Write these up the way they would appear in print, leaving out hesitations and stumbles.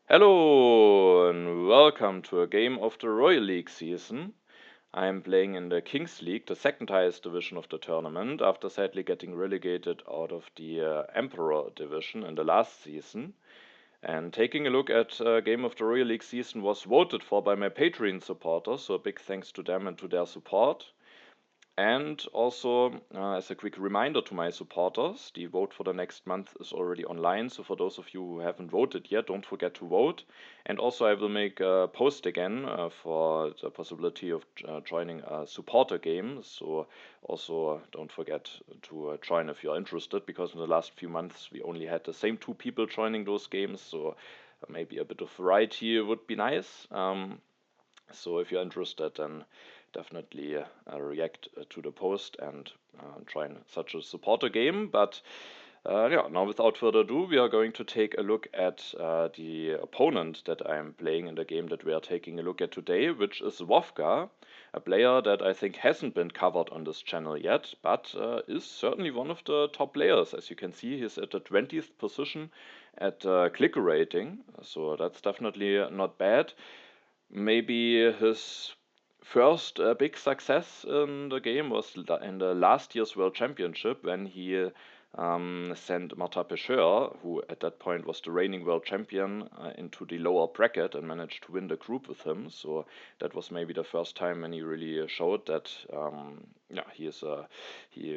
Hello and welcome to a game of the Royal League season. I'm playing in the Kings League, the second highest division of the tournament, after sadly getting relegated out of the Emperor division in the last season. And taking a look at game of the Royal League season was voted for by my Patreon supporters, so a big thanks to them and to their support. And also, as a quick reminder to my supporters, the vote for the next month is already online. So, for those of you who haven't voted yet, don't forget to vote. And also, I will make a post again for the possibility of joining a supporter game. So, also, don't forget to join if you're interested, because in the last few months we only had the same two people joining those games. So, maybe a bit of variety would be nice. So if you're interested, then definitely react to the post and join such a supporter game. But yeah, now without further ado, we are going to take a look at the opponent that I'm playing in the game that we are taking a look at today, which is Vovka, a player that I think hasn't been covered on this channel yet, but is certainly one of the top players. As you can see, he's at the 20th position at clicker rating, so that's definitely not bad. Maybe his first big success in the game was in the last year's World Championship when he sent Martin Pecheur, who at that point was the reigning world champion, into the lower bracket and managed to win the group with him. So that was maybe the first time when he really showed that, yeah,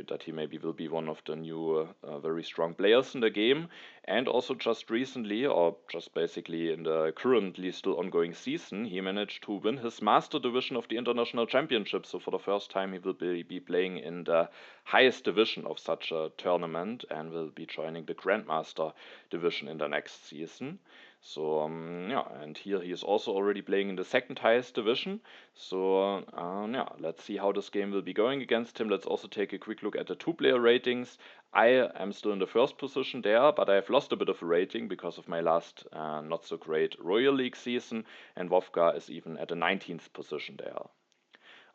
that he maybe will be one of the new very strong players in the game. And also just recently, or just basically in the currently still ongoing season, he managed to win his master division of the international championship. So for the first time, he will be playing in the highest division of such a tournament and will be joining the Grandmaster division in the next season. So yeah, and here he is also already playing in the second highest division. So yeah, let's see how this game will be going against him. Let's also take a quick look at the two-player ratings. I am still in the first position there, but I've lost a bit of a rating because of my last not so great Royal League season, and Vovka is even at the 19th position there.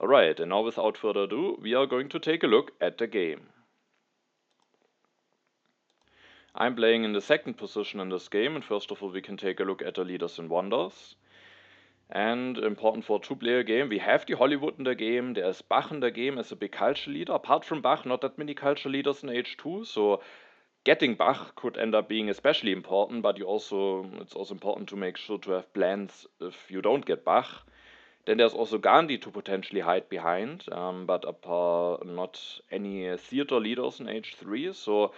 Alright, and now without further ado, we are going to take a look at the game. I'm playing in the second position in this game, and first of all we can take a look at the leaders and wonders. And important for a two-player game, we have the Hollywood in the game, there is Bach in the game as a big culture leader. Apart from Bach, not that many culture leaders in H2, so getting Bach could end up being especially important, but it's also important to make sure to have plans if you don't get Bach. Then there's also Gandhi to potentially hide behind, but not any theater leaders in H3. So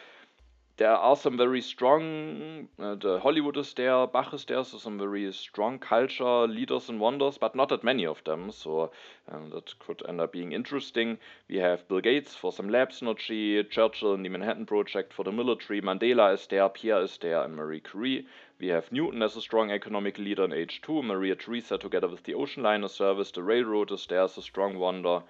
there are some very strong, the Hollywood is there, Bach is there, so some very strong culture leaders and wonders, but not that many of them. So that could end up being interesting. We have Bill Gates for some lab synergy, Churchill in the Manhattan Project for the military, Mandela is there, Pierre is there, and Marie Curie. We have Newton as a strong economic leader in H2, Maria Theresa together with the Ocean Liner Service, the railroad is there as a strong wonder.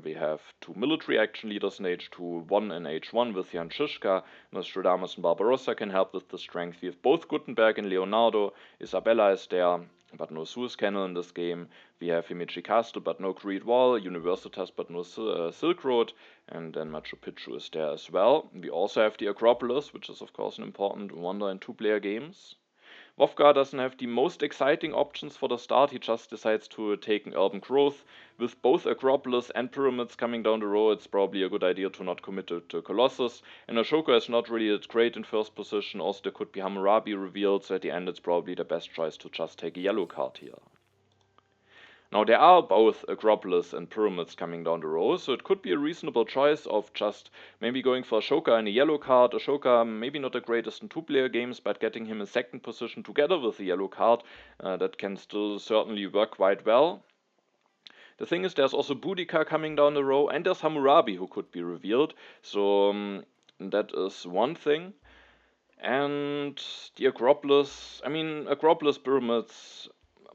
We have two military action leaders in H2, one in H1 with Jan Žižka, Nostradamus and Barbarossa can help with the strength. We have both Gutenberg and Leonardo, Isabella is there, but no Suez Canal in this game. We have Himeji Castle, but no Great Wall, Universitas, but no Silk Road, and then Machu Picchu is there as well. We also have the Acropolis, which is of course an important wonder in two-player games. Vovka doesn't have the most exciting options for the start, he just decides to take an urban growth. With both Acropolis and Pyramids coming down the road, it's probably a good idea to not commit to Colossus. And Ashoka is not really that great in first position, also there could be Hammurabi revealed, so at the end it's probably the best choice to just take a yellow card here. Now there are both Acropolis and Pyramids coming down the road, so it could be a reasonable choice of just maybe going for Ashoka and a yellow card. Ashoka maybe not the greatest in two-player games, but getting him in second position together with the yellow card, that can still certainly work quite well. The thing is, there's also Boudica coming down the row, and there's Hammurabi who could be revealed, so that is one thing. And the Acropolis, I mean, Acropolis Pyramids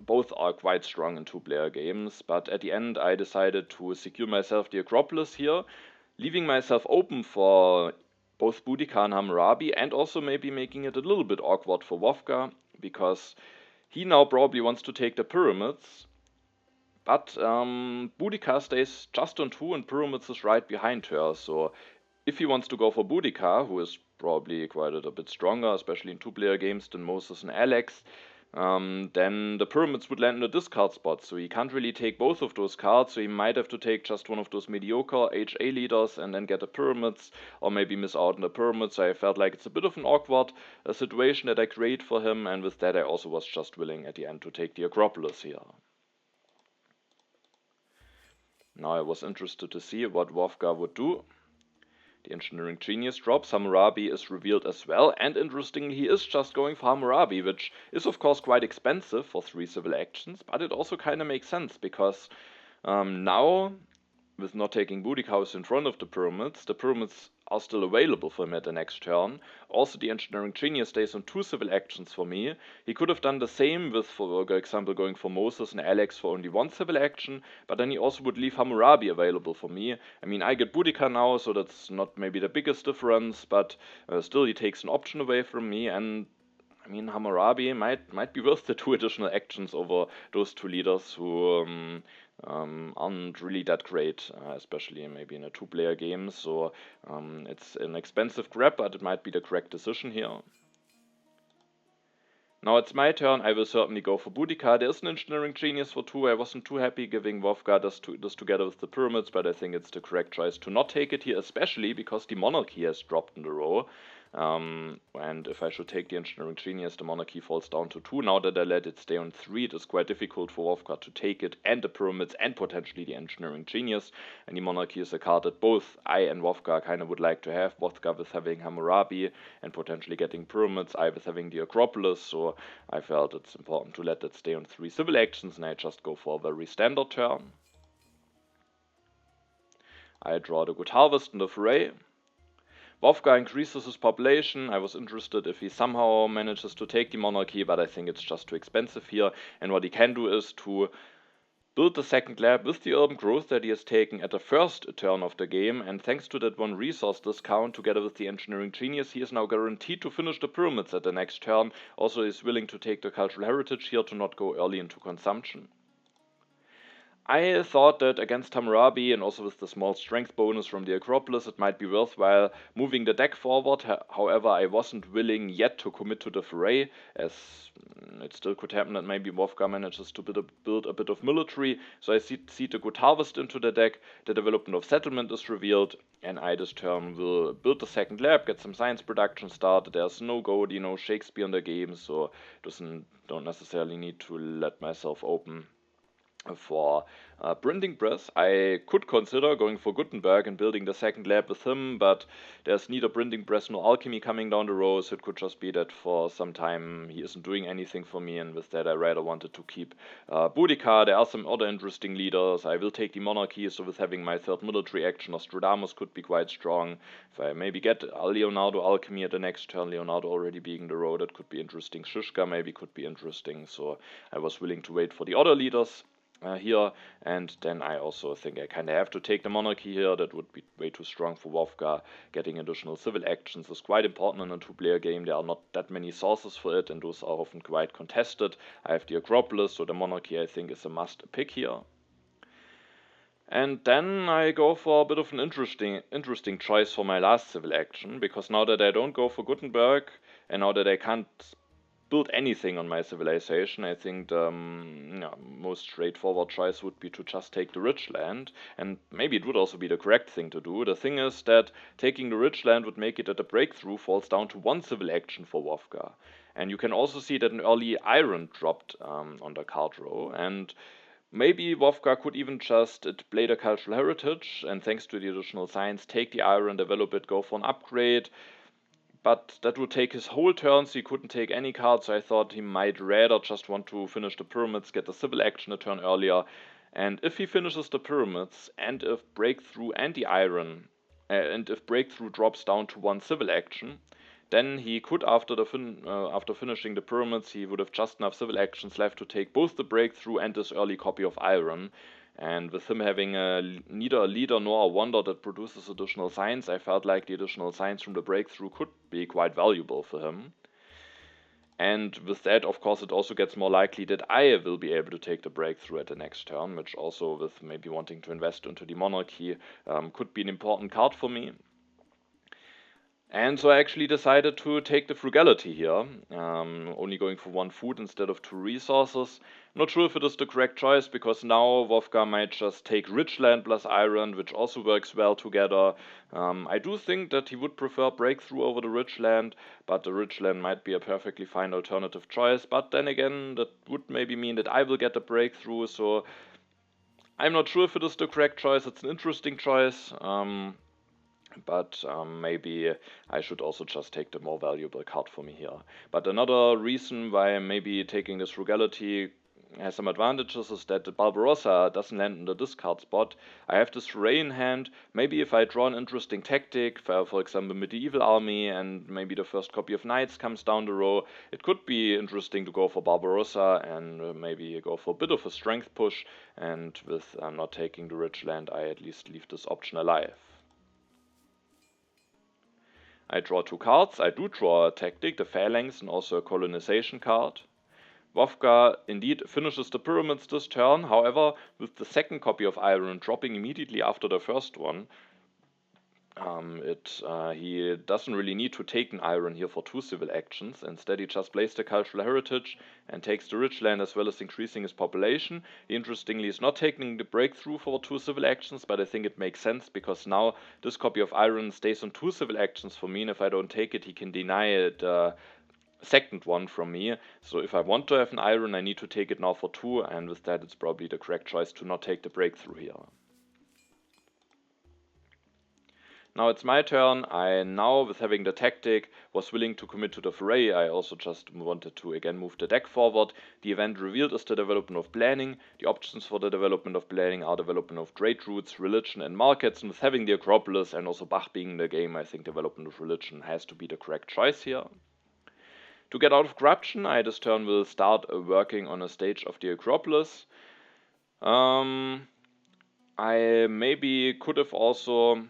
both are quite strong in two-player games, but at the end I decided to secure myself the Acropolis here, leaving myself open for both Boudica and Hammurabi, and also maybe making it a little bit awkward for Vovka, because he now probably wants to take the Pyramids, but Boudica stays just on 2 and Pyramids is right behind her, so if he wants to go for Boudica, who is probably quite a bit stronger, especially in two-player games, than Moses and Alex, then the pyramids would land in a discard spot, so he can't really take both of those cards, so he might have to take just one of those mediocre HA leaders and then get the pyramids, or maybe miss out on the pyramids. So I felt like it's a bit of an awkward situation that I create for him, and with that I also was just willing at the end to take the Acropolis here. Now I was interested to see what Vovka would do. The Engineering Genius drops, Hammurabi is revealed as well, and interestingly he is just going for Hammurabi, which is of course quite expensive for 3 civil actions, but it also kinda makes sense, because now, with not taking Boudica in front of the pyramids are still available for him at the next turn. Also, the Engineering Genius stays on 2 civil actions for me. He could have done the same with, for example, going for Moses and Alex for only 1 civil action, but then he also would leave Hammurabi available for me. I mean, I get Boudica now, so that's not maybe the biggest difference, but still he takes an option away from me, and I mean, Hammurabi might be worth the 2 additional actions over those 2 leaders who aren't really that great, especially maybe in a 2-player game. So it's an expensive grab, but it might be the correct decision here. Now it's my turn. I will certainly go for Boudica. There is an Engineering Genius for 2. I wasn't too happy giving Vovka this together with the pyramids, but I think it's the correct choice to not take it here, especially because the monarchy has dropped in the row. And if I should take the Engineering Genius, the monarchy falls down to 2. Now that I let it stay on 3, it is quite difficult for Vovka to take it, and the pyramids, and potentially the Engineering Genius. And the monarchy is a card that both I and Vovka kind of would like to have. Vovka with having Hammurabi and potentially getting pyramids, I with having the Acropolis. So I felt it's important to let that stay on 3 civil actions, and I just go for a very standard turn. I draw the Good Harvest in the Foray. Vovka increases his population. I was interested if he somehow manages to take the monarchy, but I think it's just too expensive here. And what he can do is to build the second lab with the urban growth that he has taken at the first turn of the game, and thanks to that 1 resource discount together with the Engineering Genius, he is now guaranteed to finish the pyramids at the next turn. Also, he is willing to take the cultural heritage here to not go early into consumption. I thought that against Hammurabi and also with the small strength bonus from the Acropolis, it might be worthwhile moving the deck forward. However, I wasn't willing yet to commit to the foray, as it still could happen that maybe Vovka manages to build a bit of military. So I seed the Good Harvest into the deck, the Development of Settlement is revealed, and I this turn will build the second lab, get some science production started. There's no Gaudi, no Shakespeare in the game, so don't necessarily need to let myself open for printing press. I could consider going for Gutenberg and building the second lab with him, but there's neither printing press nor alchemy coming down the road, so it could just be that for some time he isn't doing anything for me, and with that I rather wanted to keep Boudica. There are some other interesting leaders. I will take the monarchy, so with having my 3rd military action, Nostradamus could be quite strong. If I maybe get Leonardo alchemy at the next turn, Leonardo already being the road, that could be interesting. Shishka maybe could be interesting, so I was willing to wait for the other leaders here, and then I also think I kind of have to take the monarchy here. That would be way too strong for Vovka. Getting additional civil actions is quite important in a 2-player game. There are not that many sources for it, and those are often quite contested. I have the Acropolis, so the monarchy I think is a must pick here. And then I go for a bit of an interesting choice for my last civil action, because now that I don't go for Gutenberg, and now that I can't build anything on my civilization, I think the most straightforward choice would be to just take the rich land, and maybe it would also be the correct thing to do. The thing is that taking the rich land would make it that the breakthrough falls down to 1 civil action for Vovka. And you can also see that an early iron dropped on the card row, and maybe Vovka could even just play the cultural heritage, and thanks to the additional science, take the iron, develop it, go for an upgrade. But that would take his whole turn, so he couldn't take any cards, so I thought he might rather just want to finish the pyramids, get the civil action a turn earlier. And if he finishes the pyramids, and if breakthrough and the iron, and if breakthrough drops down to 1 civil action, then he could, after finishing the pyramids, he would have just enough civil actions left to take both the breakthrough and this early copy of iron. And with him having neither a leader nor a wonder that produces additional science, I felt like the additional science from the breakthrough could be quite valuable for him. And with that, of course, it also gets more likely that I will be able to take the breakthrough at the next turn, which also, with maybe wanting to invest into the monarchy, could be an important card for me. And so I actually decided to take the frugality here, only going for 1 food instead of 2 resources. Not sure if it is the correct choice, because now Vovka might just take rich land plus iron, which also works well together. I do think that he would prefer breakthrough over the rich land, but the rich land might be a perfectly fine alternative choice. But then again, that would maybe mean that I will get a breakthrough, so I'm not sure if it is the correct choice. It's an interesting choice. But maybe I should also just take the more valuable card for me here. But another reason why maybe taking this frugality has some advantages is that the Barbarossa doesn't land in the discard spot. I have this array in hand. Maybe if I draw an interesting tactic, for example, medieval army, and maybe the first copy of knights comes down the row, it could be interesting to go for Barbarossa and maybe go for a bit of a strength push. And with not taking the rich land, I at least leave this option alive. I draw 2 cards. I do draw a tactic, the Phalanx, and also a colonization card. Vovka indeed finishes the pyramids this turn, however, with the second copy of iron dropping immediately after the first one, he doesn't really need to take an iron here for 2 civil actions. Instead, he just plays the cultural heritage and takes the rich land as well as increasing his population. He, interestingly, is not taking the breakthrough for 2 civil actions, but I think it makes sense because now this copy of iron stays on 2 civil actions for me, and if I don't take it, he can deny it. Second one from me. So if I want to have an iron, I need to take it now for 2, and with that, it's probably the correct choice to not take the breakthrough here. Now it's my turn. I now, with having the tactic, was willing to commit to the foray. I also just wanted to again move the deck forward. The event revealed is the development of planning. The options for the development of planning are development of trade routes, religion, and markets. And with having the Acropolis and also Bach being in the game, I think development of religion has to be the correct choice here. To get out of corruption, I this turn will start working on a stage of the Acropolis. I maybe could have also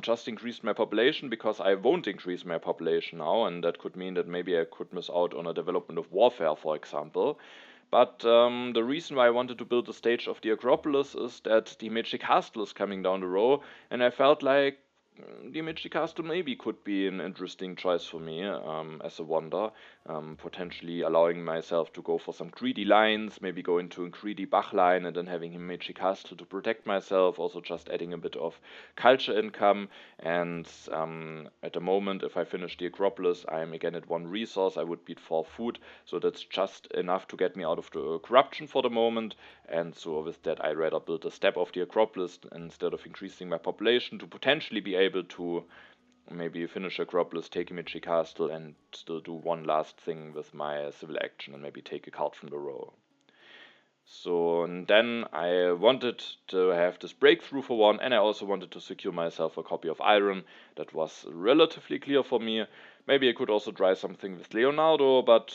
just increased my population, because I won't increase my population now, and that could mean that maybe I could miss out on a development of warfare, for example. But the reason why I wanted to build the stage of the Acropolis is that the Medici Castle is coming down the row, and I felt like the Medici Castle maybe could be an interesting choice for me as a wonder, potentially allowing myself to go for some greedy lines, maybe go into a greedy Bach line and then having him Medici Castle to protect myself, also just adding a bit of culture income. And at the moment, if I finish the Acropolis, I'm again at 1 resource. I would beat 4 food, so that's just enough to get me out of the corruption for the moment. And so with that, I rather build a step of the Acropolis instead of increasing my population to potentially be able to maybe finish Acropolis, take Medici Castle, and still do one last thing with my civil action and maybe take a card from the row. So and then I wanted to have this breakthrough for 1, and I also wanted to secure myself a copy of iron. That was relatively clear for me. Maybe I could also try something with Leonardo, but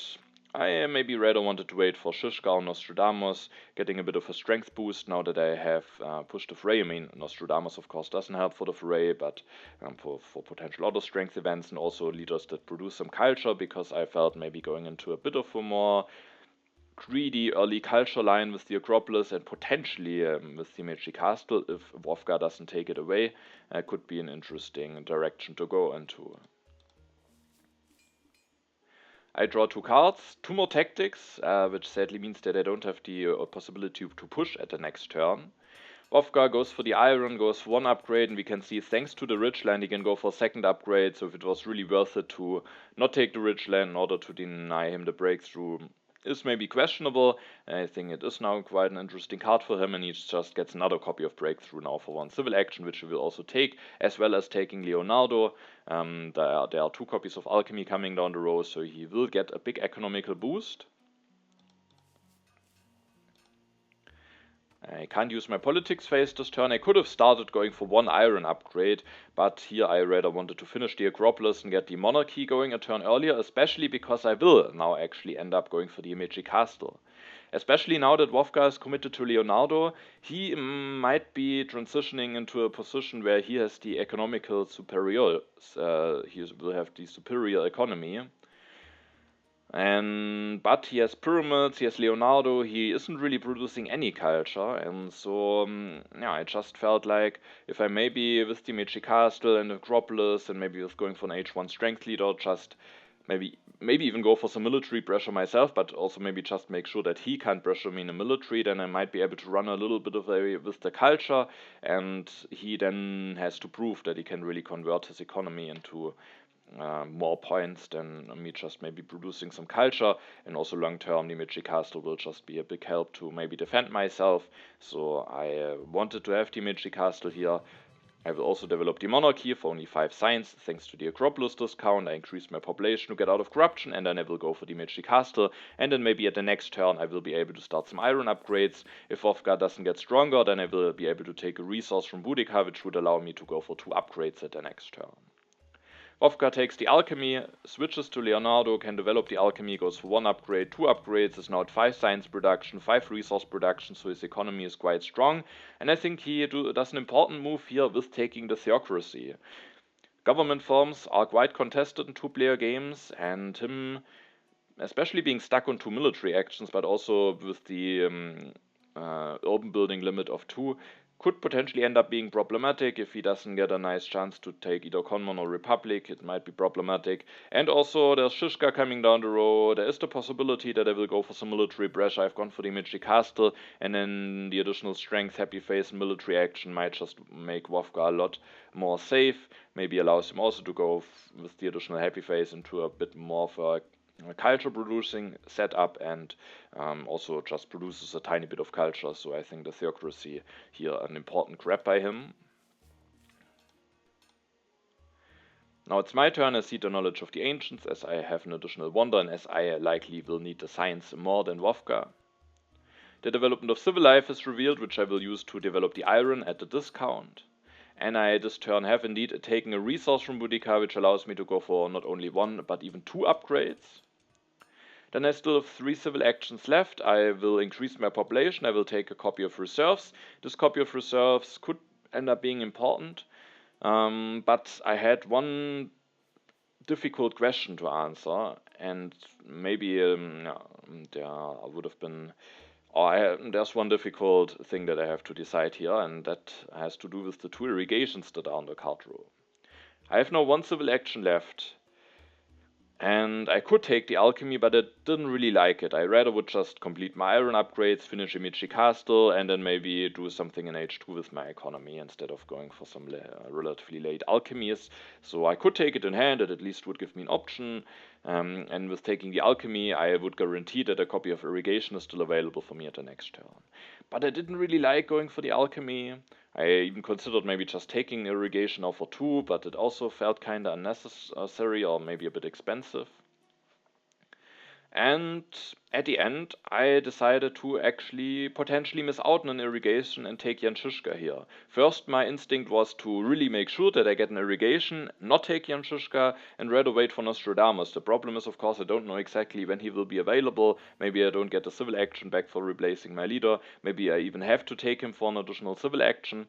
I maybe rather wanted to wait for Shishka or Nostradamus, getting a bit of a strength boost now that I have pushed the fray. I mean, Nostradamus, of course, doesn't help for the fray, but for potential other strength events, and also leaders that produce some culture, because I felt maybe going into a bit of a more greedy early culture line with the Acropolis and potentially with the Medici Castle, if Vovka doesn't take it away, could be an interesting direction to go into. I draw 2 cards, 2 more tactics, which sadly means that I don't have the possibility to push at the next turn. Vovka goes for the iron, goes for 1 upgrade, and we can see thanks to the rich land he can go for a 2nd upgrade, so if it was really worth it to not take the rich land in order to deny him the breakthrough is maybe questionable. I think it is now quite an interesting card for him, and he just gets another copy of breakthrough now for 1 civil action, which he will also take, as well as taking Leonardo. There are 2 copies of alchemy coming down the row, so he will get a big economical boost. I can't use my politics phase this turn. I could have started going for 1 iron upgrade, but here I rather wanted to finish the Acropolis and get the monarchy going a turn earlier, especially because I will now actually end up going for the Medici Castle. Especially now that Vovka is committed to Leonardo, he might be transitioning into a position where he has the economical superior, he will have the superior economy. But he has pyramids, he has Leonardo, he isn't really producing any culture, and so yeah, I just felt like if I maybe with the Medici Castle and Acropolis and maybe with going for an H1 strength leader, just maybe even go for some military pressure myself, but also maybe just make sure that he can't pressure me in the military, then I might be able to run a little bit of with the culture, and he then has to prove that he can really convert his economy into more points than me just maybe producing some culture, and also long term the Medici Castle will just be a big help to maybe defend myself. So I wanted to have the Medici Castle here. I will also develop the monarchy for only 5 signs, thanks to the Acropolis discount. I increase my population to get out of corruption, and then I will go for the Medici Castle, and then maybe at the next turn I will be able to start some iron upgrades. If Vovka doesn't get stronger, then I will be able to take a resource from Boudica, which would allow me to go for 2 upgrades at the next turn. Vovka takes the alchemy, switches to Leonardo, can develop the alchemy, goes for 1 upgrade, 2 upgrades, is now at 5 science production, 5 resource production, so his economy is quite strong. And I think he does an important move here with taking the theocracy. Government forms are quite contested in 2-player games, and him especially being stuck on 2 military actions, but also with the urban building limit of 2, could potentially end up being problematic if he doesn't get a nice chance to take either Conmon or Republic. It might be problematic. And also there's Shishka coming down the road. There is the possibility that I will go for some military pressure. I've gone for the Medici Castle, and then the additional strength, happy face, and military action might just make Vovka a lot more safe. Maybe allows him also to go with the additional happy face into a bit more of a culture producing setup, and also just produces a tiny bit of culture. So I think the theocracy here an important grab by him. Now it's my turn. I see the knowledge of the ancients, as I have an additional wonder, and as I likely will need the science more than Vovka. The development of civil life is revealed, which I will use to develop the iron at the discount. And I this turn have indeed taken a resource from Boudica, which allows me to go for not only 1 but even 2 upgrades. Then I still have 3 civil actions left. I will increase my population. I will take a copy of reserves. This copy of reserves could end up being important, but I had one difficult question to answer, and maybe there would have been. There's one difficult thing that I have to decide here, and that has to do with the 2 irrigations that are on the card row. I have now 1 civil action left. And I could take the alchemy, but I didn't really like it. I rather would just complete my iron upgrades, finish a Medici Castle, and then maybe do something in H2 with my economy instead of going for some relatively late alchemies. So I could take it in hand, it at least would give me an option. And with taking the alchemy, I would guarantee that a copy of irrigation is still available for me at the next turn. But I didn't really like going for the alchemy. I even considered maybe just taking irrigation now for 2, but it also felt kinda unnecessary or maybe a bit expensive. And at the end, I decided to actually potentially miss out on an irrigation and take Jan Žižka here. First, my instinct was to really make sure that I get an irrigation, not take Jan Žižka, and rather wait for Nostradamus. The problem is, of course, I don't know exactly when he will be available. Maybe I don't get a civil action back for replacing my leader. Maybe I even have to take him for an additional civil action.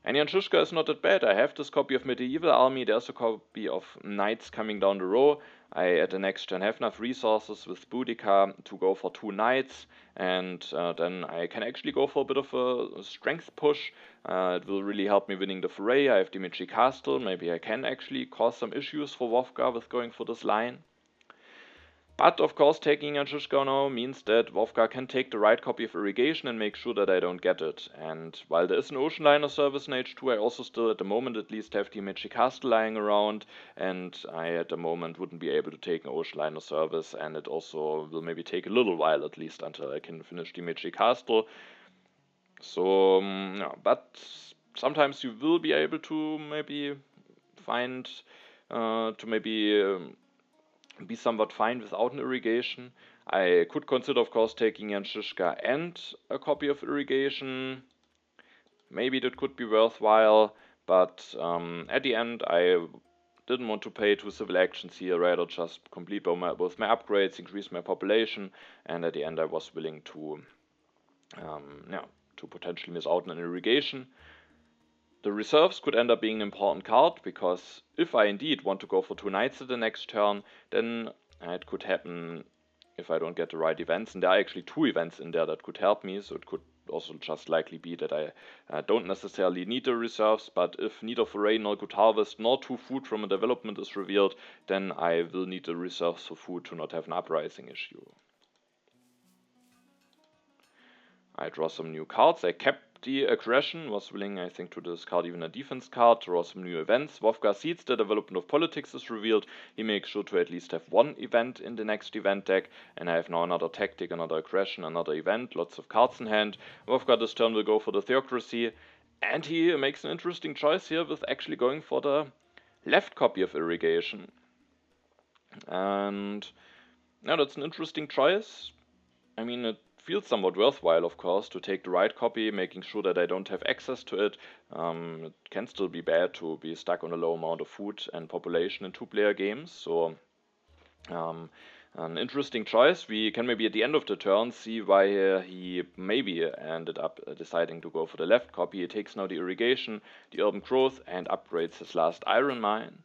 And Jan Žižka is not that bad. I have this copy of Medieval Army. There's a copy of Knights coming down the row. I, at the next turn, have enough resources with Boudica to go for 2 Knights. And then I can actually go for a bit of a strength push. It will really help me winning the foray. I have the Medici Castle. Maybe I can actually cause some issues for Vovka with going for this line. But of course, taking a Žižka now means that Vovka can take the right copy of irrigation and make sure that I don't get it. And while there is an ocean liner service in H2, I also still, at the moment at least, have the Medici Castle lying around, and I at the moment wouldn't be able to take an ocean liner service, and it also will maybe take a little while at least until I can finish the Medici Castle. So, yeah, but sometimes you will be able to maybe find, to maybe be somewhat fine without an irrigation. I could consider, of course, taking Jan Žižka and a copy of irrigation. Maybe that could be worthwhile, but at the end I didn't want to pay 2 civil actions here, rather just complete both my upgrades, increase my population, and at the end I was willing to potentially miss out on an irrigation. The reserves could end up being an important card, because if I indeed want to go for 2 knights at the next turn, then it could happen if I don't get the right events. And there are actually 2 events in there that could help me, so it could also just likely be that I don't necessarily need the reserves, but if neither foray nor good harvest nor 2 food from a development is revealed, then I will need the reserves for food to not have an uprising issue. I draw some new cards. I kept the aggression, was willing, I think, to discard even a defense card, draw some new events. Vovka seeds the development of politics is revealed. He makes sure to at least have 1 event in the next event deck, and I have now another tactic, another aggression, another event, lots of cards in hand. Vovka this turn will go for the theocracy, and he makes an interesting choice here with actually going for the left copy of irrigation. And now that's an interesting choice. I mean, it feels somewhat worthwhile, of course, to take the right copy, making sure that I don't have access to it. It can still be bad to be stuck on a low amount of food and population in 2-player games, so an interesting choice. We can maybe at the end of the turn see why he maybe ended up deciding to go for the left copy. He takes now the irrigation, the urban growth, and upgrades his last iron mine.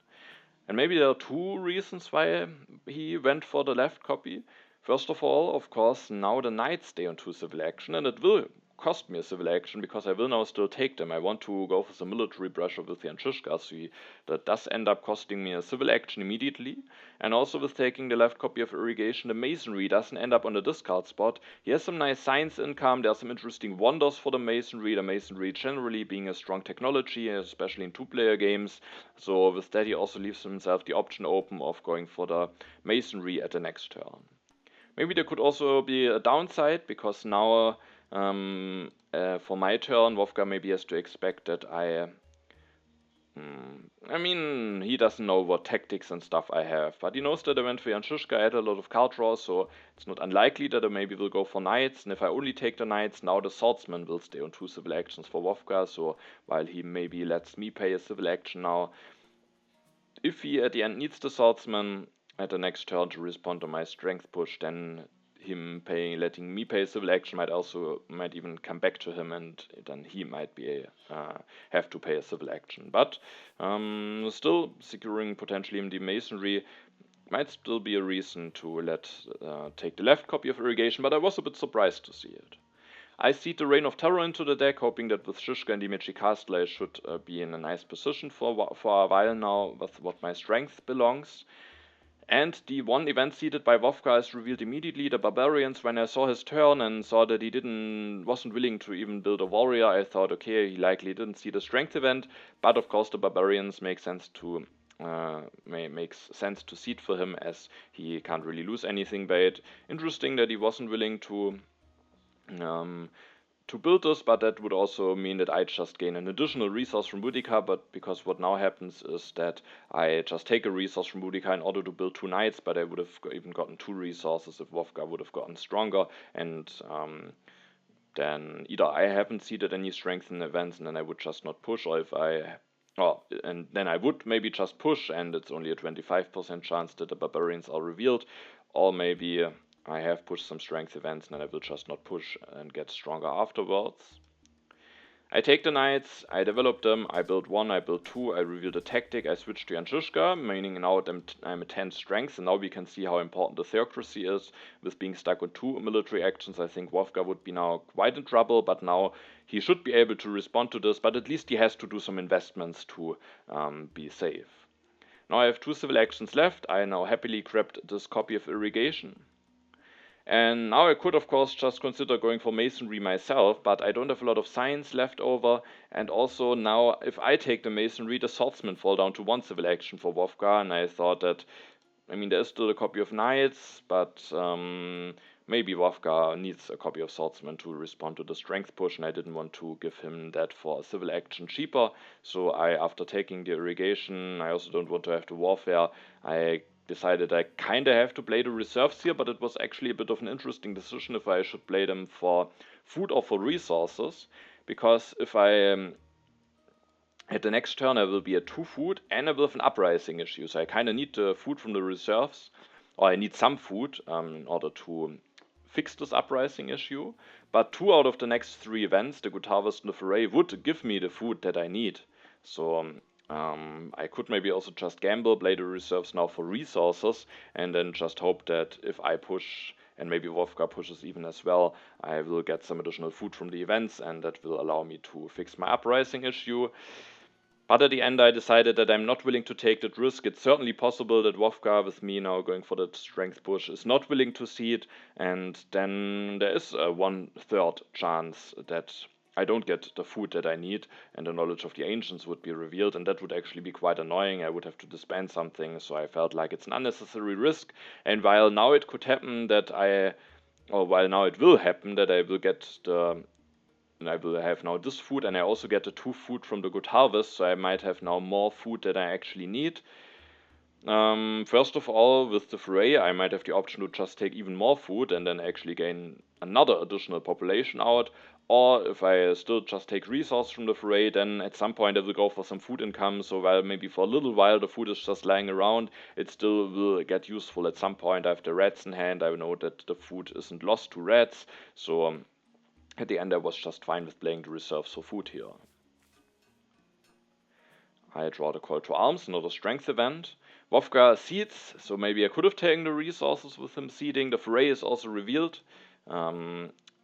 And maybe there are 2 reasons why he went for the left copy. First of all, of course, now the knights stay on 2 civil action, and it will cost me a civil action because I will now still take them. I want to go for some military pressure with the Anshishka, so that does end up costing me a civil action immediately. And also with taking the left copy of irrigation, the masonry doesn't end up on the discard spot. He has some nice science income, there are some interesting wonders for the masonry generally being a strong technology, especially in 2-player games. So with that he also leaves himself the option open of going for the masonry at the next turn. Maybe there could also be a downside, because now for my turn, Vovka maybe has to expect that I mean, he doesn't know what tactics and stuff I have, but he knows that I went for Janshishka, I had a lot of card draws, so it's not unlikely that I maybe will go for knights, and if I only take the knights, now the swordsman will stay on 2 civil actions for Vovka, so while he maybe lets me pay a civil action now, if he at the end needs the swordsman at the next turn to respond to my strength push, then him letting me pay a civil action might even come back to him, and then he might have to pay a civil action. But still, securing potentially the masonry might still be a reason to take the left copy of irrigation, but I was a bit surprised to see it. I seed the Reign of Terror into the deck, hoping that with Shishka and Dimitri Castle I should be in a nice position for a while now with what my strength belongs. And the 1 event seeded by Vovka is revealed immediately, the Barbarians. When I saw his turn and saw that he wasn't willing to even build a warrior, I thought, okay, he likely didn't see the strength event, but of course the Barbarians makes sense to seed for him, as he can't really lose anything by it. Interesting that he wasn't willing to build this, but that would also mean that I just gain an additional resource from Boudica, but because what now happens is that I just take a resource from Boudica in order to build 2 knights, but I would have even gotten 2 resources if Vovka would have gotten stronger, and then either I haven't seeded any strength in events and then I would just not push, and then I would maybe just push and it's only a 25% chance that the Barbarians are revealed, or maybe I have pushed some strength events and then I will just not push and get stronger afterwards. I take the knights, I develop them, I build 1, I build 2, I reveal the tactic, I switch to Janshishka, meaning now I'm at 10 strength, and now we can see how important the theocracy is. With being stuck on 2 military actions, I think Vovka would be now quite in trouble, but now he should be able to respond to this, but at least he has to do some investments to be safe. Now I have 2 civil actions left. I now happily grabbed this copy of irrigation. And now I could of course just consider going for masonry myself, but I don't have a lot of science left over, and also now if I take the masonry, the swordsman fall down to 1 civil action for Vovka, and I thought that, I mean, there is still a copy of knights, but maybe Vovka needs a copy of swordsman to respond to the strength push, and I didn't want to give him that for a civil action cheaper, so after taking the irrigation, I also don't want to have the warfare, I decided I kinda have to play the reserves here, but it was actually a bit of an interesting decision if I should play them for food or for resources, because if I at the next turn I will be at 2 food and I will have an uprising issue, so I kinda need the food from the reserves, or I need some food in order to fix this uprising issue, but 2 out of the next 3 events, the Good Harvest and the Foray, would give me the food that I need, so I could maybe also just gamble, play the reserves now for resources, and then just hope that if I push and maybe Vovka pushes even as well, I will get some additional food from the events, and that will allow me to fix my uprising issue. But at the end I decided that I'm not willing to take that risk. It's certainly possible that Vovka, with me now going for that strength push, is not willing to see it, and then there is a 1/3 chance that I don't get the food that I need, and the knowledge of the ancients would be revealed, and that would actually be quite annoying. I would have to disband something, so I felt like it's an unnecessary risk. And while now it could happen that while now it will happen that I will get and I will have now this food, and I also get the 2 food from the good harvest, so I might have now more food than I actually need. First of all, with the foray, I might have the option to just take even more food and then actually gain another additional population out. Or if I still just take resource from the foray, then at some point I will go for some food income. So while maybe for a little while the food is just lying around, it still will get useful at some point. I have the rats in hand. I know that the food isn't lost to rats. So at the end I was just fine with playing the reserves for food here. I draw the call to arms, another strength event. Vovka seeds, so maybe I could have taken the resources with him seeding. The foray is also revealed.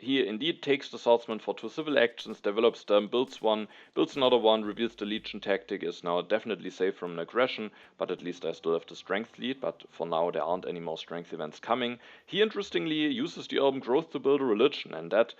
He indeed takes the swordsman for 2 civil actions, develops them, builds one, builds another one, reveals the legion tactic, is now definitely safe from an aggression, but at least I still have the strength lead, but for now there aren't any more strength events coming. He interestingly uses the urban growth to build a religion, and that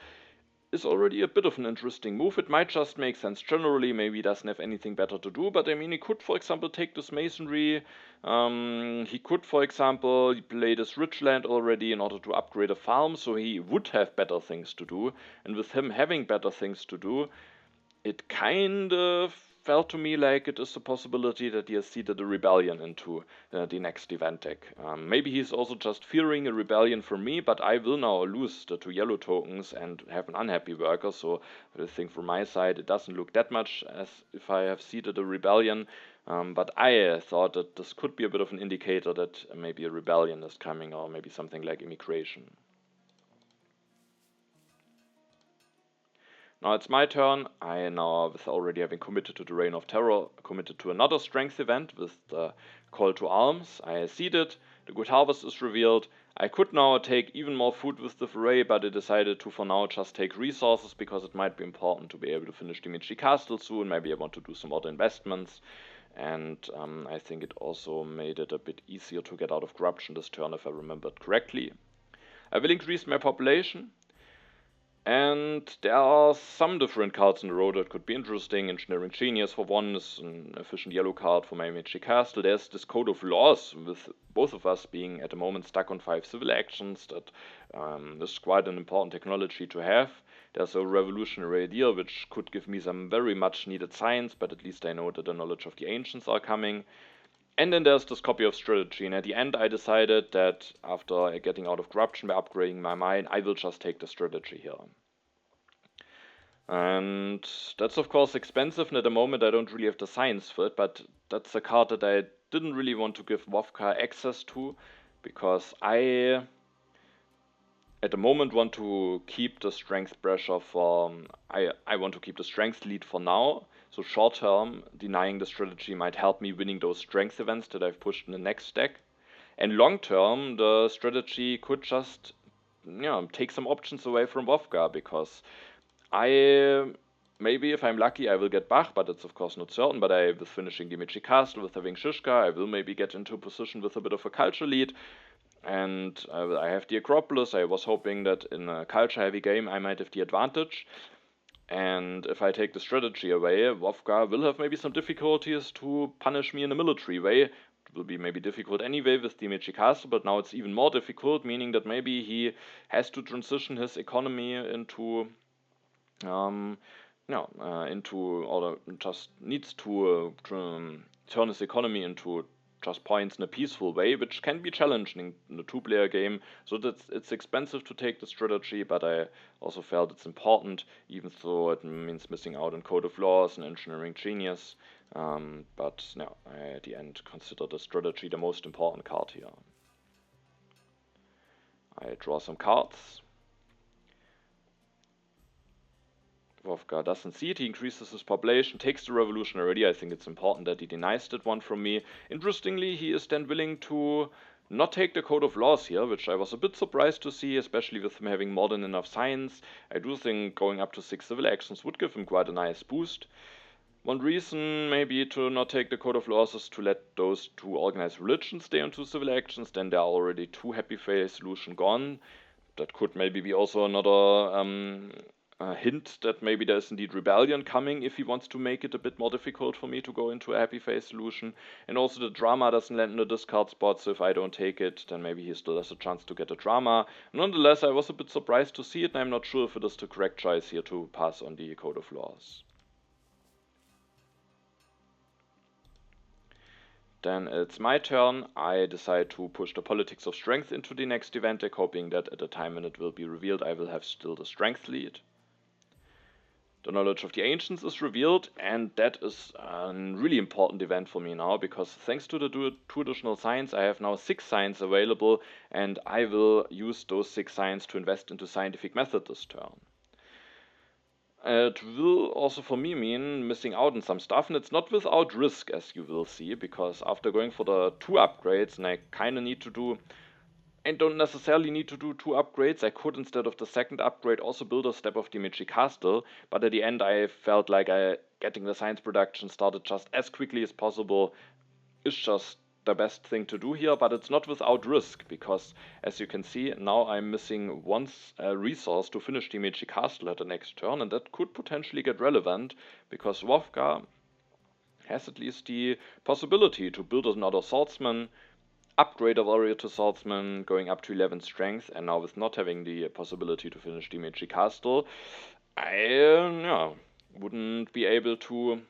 is already a bit of an interesting move. It might just make sense generally, maybe he doesn't have anything better to do, but I mean, he could, for example, take this masonry. He could, for example, play this rich land already in order to upgrade a farm, so he would have better things to do. And with him having better things to do, it kind of felt to me like it is a possibility that he has seeded a rebellion into the next event deck. Maybe he's also just fearing a rebellion from me, but I will now lose the 2 yellow tokens and have an unhappy worker, so I think from my side it doesn't look that much as if I have seeded a rebellion, but I thought that this could be a bit of an indicator that maybe a rebellion is coming, or maybe something like immigration. Now it's my turn. I now, with already having committed to the Reign of Terror, committed to another strength event with the Call to Arms. I seeded, the Good Harvest is revealed. I could now take even more food with the foray, but I decided to for now just take resources, because it might be important to be able to finish the Michi Castle soon. Maybe I want to do some other investments. And I think it also made it a bit easier to get out of corruption this turn, if I remembered correctly. I will increase my population. And there are some different cards in the row that could be interesting. Engineering Genius for one is an efficient yellow card for my Magic Castle. There's this Code of Laws, with both of us being at the moment stuck on 5 civil actions. That is quite an important technology to have. There's a revolutionary idea which could give me some very much needed science, but at least I know that the knowledge of the ancients are coming. And then there's this copy of strategy, and at the end I decided that after getting out of corruption by upgrading my mine, I will just take the strategy here. And that's of course expensive, and at the moment I don't really have the science for it, but that's a card that I didn't really want to give Vovka access to, because I at the moment want to keep the strength pressure for... I want to keep the strength lead for now. So short term, denying the strategy might help me winning those strength events that I've pushed in the next deck. And long term, the strategy could just take some options away from Vovka, because maybe if I'm lucky I will get Bach, but it's of course not certain, but with finishing the Michi Castle, with having Shishka, I will maybe get into a position with a bit of a culture lead. And I have the Acropolis. I was hoping that in a culture heavy game I might have the advantage. And if I take the strategy away, Vovka will have maybe some difficulties to punish me in a military way. It will be maybe difficult anyway with the Michi Castle, but now it's even more difficult, meaning that maybe he has to transition his economy into or just needs to turn his economy into just points in a peaceful way, which can be challenging in a 2-player game. So it's expensive to take the strategy, but I also felt it's important, even though it means missing out on Code of Laws and Engineering Genius. But no, I at the end consider the strategy the most important card here. I draw some cards. Vovka doesn't see it, he increases his population, takes the revolutionary idea. I think it's important that he denies that one from me. Interestingly, he is then willing to not take the Code of Laws here, which I was a bit surprised to see, especially with him having more than enough science. I do think going up to 6 civil actions would give him quite a nice boost. One reason maybe to not take the Code of Laws is to let those 2 organized religions stay on 2 civil actions, then there are already 2 happy face solution gone. That could maybe be also another hint that maybe there's indeed rebellion coming if he wants to make it a bit more difficult for me to go into a happy face solution. And also the drama doesn't land in the discard spot, so if I don't take it, then maybe he still has a chance to get a drama. Nonetheless, I was a bit surprised to see it, and I'm not sure if it is the correct choice here to pass on the Code of Laws. Then it's my turn. I decide to push the Politics of Strength into the next event deck, hoping that at the time when it will be revealed I will have still the Strength lead. The Knowledge of the Ancients is revealed, and that is a really important event for me now, because thanks to the 2 additional science, I have now 6 science available, and I will use those 6 science to invest into scientific method this turn. It will also for me mean missing out on some stuff, and it's not without risk, as you will see, because after going for the 2 upgrades, and I kinda need to do, and don't necessarily need to do 2 upgrades, I could instead of the second upgrade also build a Step of Dimichi Castle, but at the end I felt like getting the science production started just as quickly as possible is just the best thing to do here, but it's not without risk, because as you can see, now I'm missing one resource to finish the Meiji Castle at the next turn, and that could potentially get relevant, because Vovka has at least the possibility to build another swordsman, upgrade a warrior to swordsman, going up to 11 strength, and now with not having the possibility to finish the Meiji Castle, I wouldn't be able to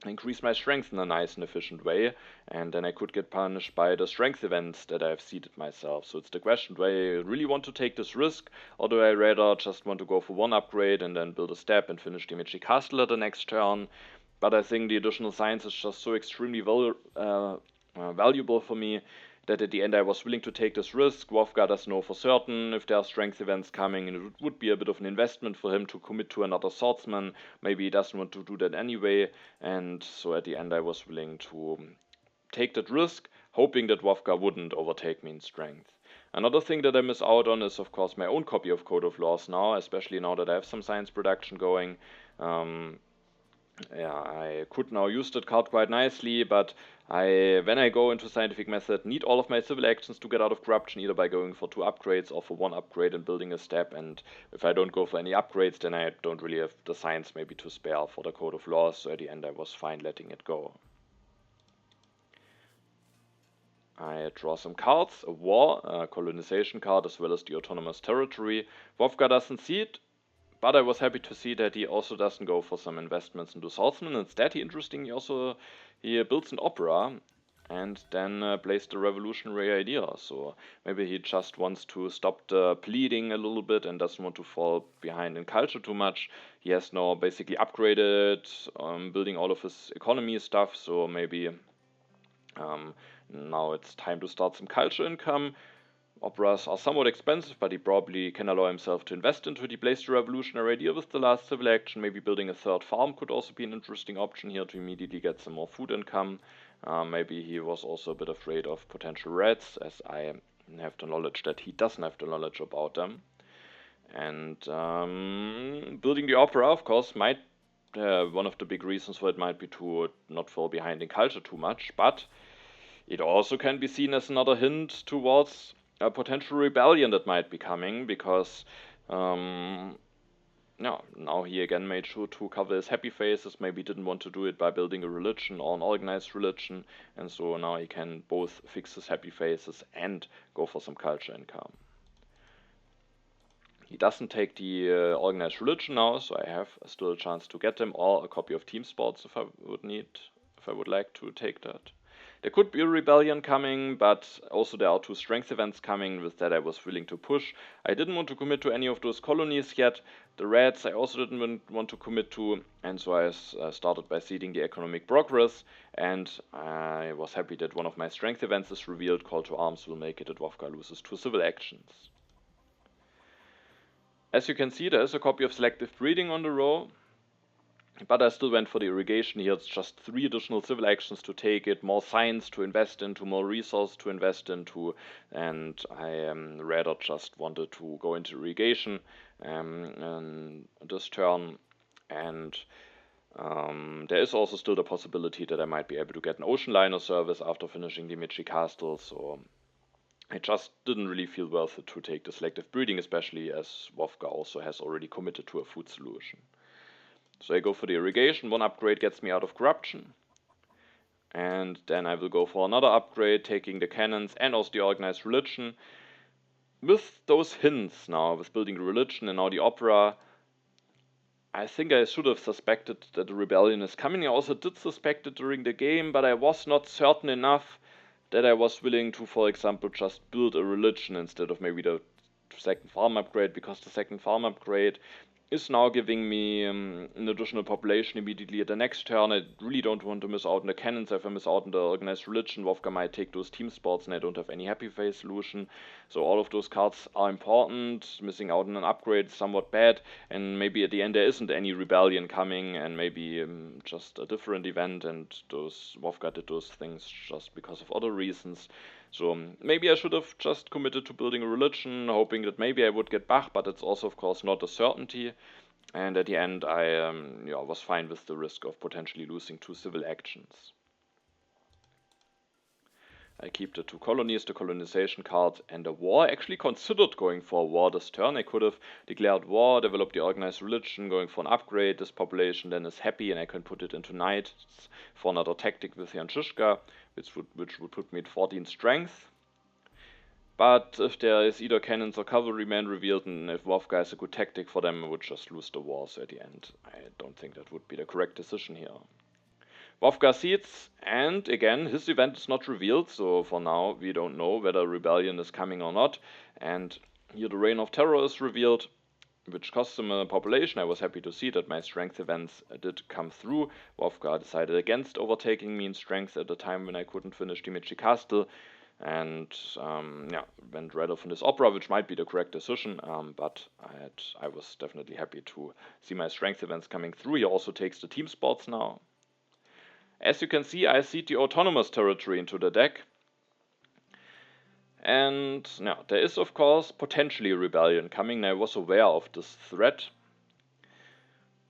increase my strength in a nice and efficient way, and then I could get punished by the strength events that I've seeded myself. So it's the question, do I really want to take this risk, or do I rather just want to go for 1 upgrade and then build a step and finish the Meiji Castle at the next turn? But I think the additional science is just so extremely valuable for me that at the end I was willing to take this risk. Vovka doesn't know for certain if there are strength events coming, and it would be a bit of an investment for him to commit to another swordsman. Maybe he doesn't want to do that anyway, and so at the end I was willing to take that risk, hoping that Vovka wouldn't overtake me in strength. Another thing that I miss out on is of course my own copy of Code of Laws now, especially now that I have some science production going. I could now use that card quite nicely, but when I go into scientific method, need all of my civil actions to get out of corruption, either by going for 2 upgrades or for 1 upgrade and building a step, and if I don't go for any upgrades, then I don't really have the science maybe to spare for the Code of Laws, so at the end I was fine letting it go. I draw some cards, a war, a colonization card, as well as the autonomous territory. Vovka doesn't see it, but I was happy to see that he also doesn't go for some investments into swordsman. Instead, he builds an opera and then plays the revolutionary idea. So maybe he just wants to stop the bleeding a little bit and doesn't want to fall behind in culture too much. He has now basically upgraded, building all of his economy stuff. So maybe now it's time to start some culture income. Operas are somewhat expensive, but he probably can allow himself to invest into the Blaze the Revolutionary idea with the last civil action. Maybe building a 3rd farm could also be an interesting option here to immediately get some more food income. Maybe he was also a bit afraid of potential rats, as I have the knowledge that he doesn't have the knowledge about them. And building the opera, of course, might one of the big reasons for it might be to not fall behind in culture too much, but it also can be seen as another hint towards a potential rebellion that might be coming, because now he again made sure to cover his happy faces, maybe didn't want to do it by building a religion or an organized religion, and so now he can both fix his happy faces and go for some culture income. He doesn't take the organized religion now, so I have still a chance to get them, or a copy of Team Sports if I would like to take that. There could be a rebellion coming, but also there are 2 strength events coming. With that I was willing to push. I didn't want to commit to any of those colonies yet. The rats I also didn't want to commit to, and so I started by seeding the economic progress, and I was happy that one of my strength events is revealed. Call to Arms will make it that Vovka loses 2 civil actions. As you can see, there is a copy of Selective Breeding on the row. But I still went for the irrigation here. It's just 3 additional civil actions to take it, more science to invest into, more resource to invest into, and I rather just wanted to go into irrigation this turn. And there is also still the possibility that I might be able to get an ocean liner service after finishing the Michi Castle, so I just didn't really feel worth it to take the selective breeding, especially as Vovka also has already committed to a food solution. So I go for the irrigation, 1 upgrade gets me out of corruption. And then I will go for another upgrade, taking the cannons and also the organized religion. With those hints now, with building the religion and now the opera, I think I should have suspected that the rebellion is coming. I also did suspect it during the game, but I was not certain enough that I was willing to, for example, just build a religion instead of maybe the second farm upgrade, because the second farm upgrade is now giving me an additional population immediately at the next turn. I really don't want to miss out on the cannons. If I miss out on the organized religion, Vovka might take those team spots and I don't have any happy face solution. So all of those cards are important. Missing out on an upgrade is somewhat bad, and maybe at the end there isn't any rebellion coming, and maybe just a different event, and those Vovka did those things just because of other reasons. So maybe I should have just committed to building a religion, hoping that maybe I would get Bach, but it's also of course not a certainty. And at the end I was fine with the risk of potentially losing 2 civil actions. I keep the 2 colonies, the colonization card, and the war. I actually considered going for a war this turn. I could have declared war, developed the organized religion, going for an upgrade. This population then is happy and I can put it into knights for another tactic with Jan Shishka, which would put me at 14 strength. But if there is either cannons or cavalrymen revealed, and if Vovka is a good tactic for them, I would just lose the war. So at the end, I don't think that would be the correct decision here. Vovka seeds, and again, his event is not revealed, so for now we don't know whether rebellion is coming or not. And here the Reign of Terror is revealed, which costs him a population. I was happy to see that my strength events did come through. Vovka decided against overtaking me in strength at the time when I couldn't finish the Michi Castle, and went rather from this opera, which might be the correct decision, but I was definitely happy to see my strength events coming through. He also takes the team spots now. As you can see, I seed the autonomous territory into the deck. And now, there is of course potentially a rebellion coming. I was aware of this threat.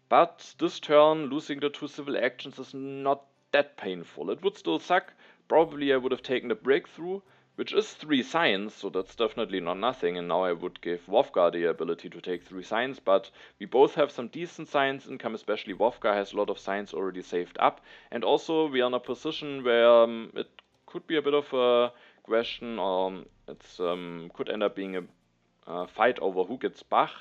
But this turn, losing the 2 civil actions is not that painful. It would still suck. Probably I would have taken the breakthrough, which is 3 signs, so that's definitely not nothing. And now I would give Vovka the ability to take 3 signs, but we both have some decent signs income, especially Vovka has a lot of signs already saved up. And also we are in a position where it could be a bit of a question, or it could end up being a fight over who gets Bach.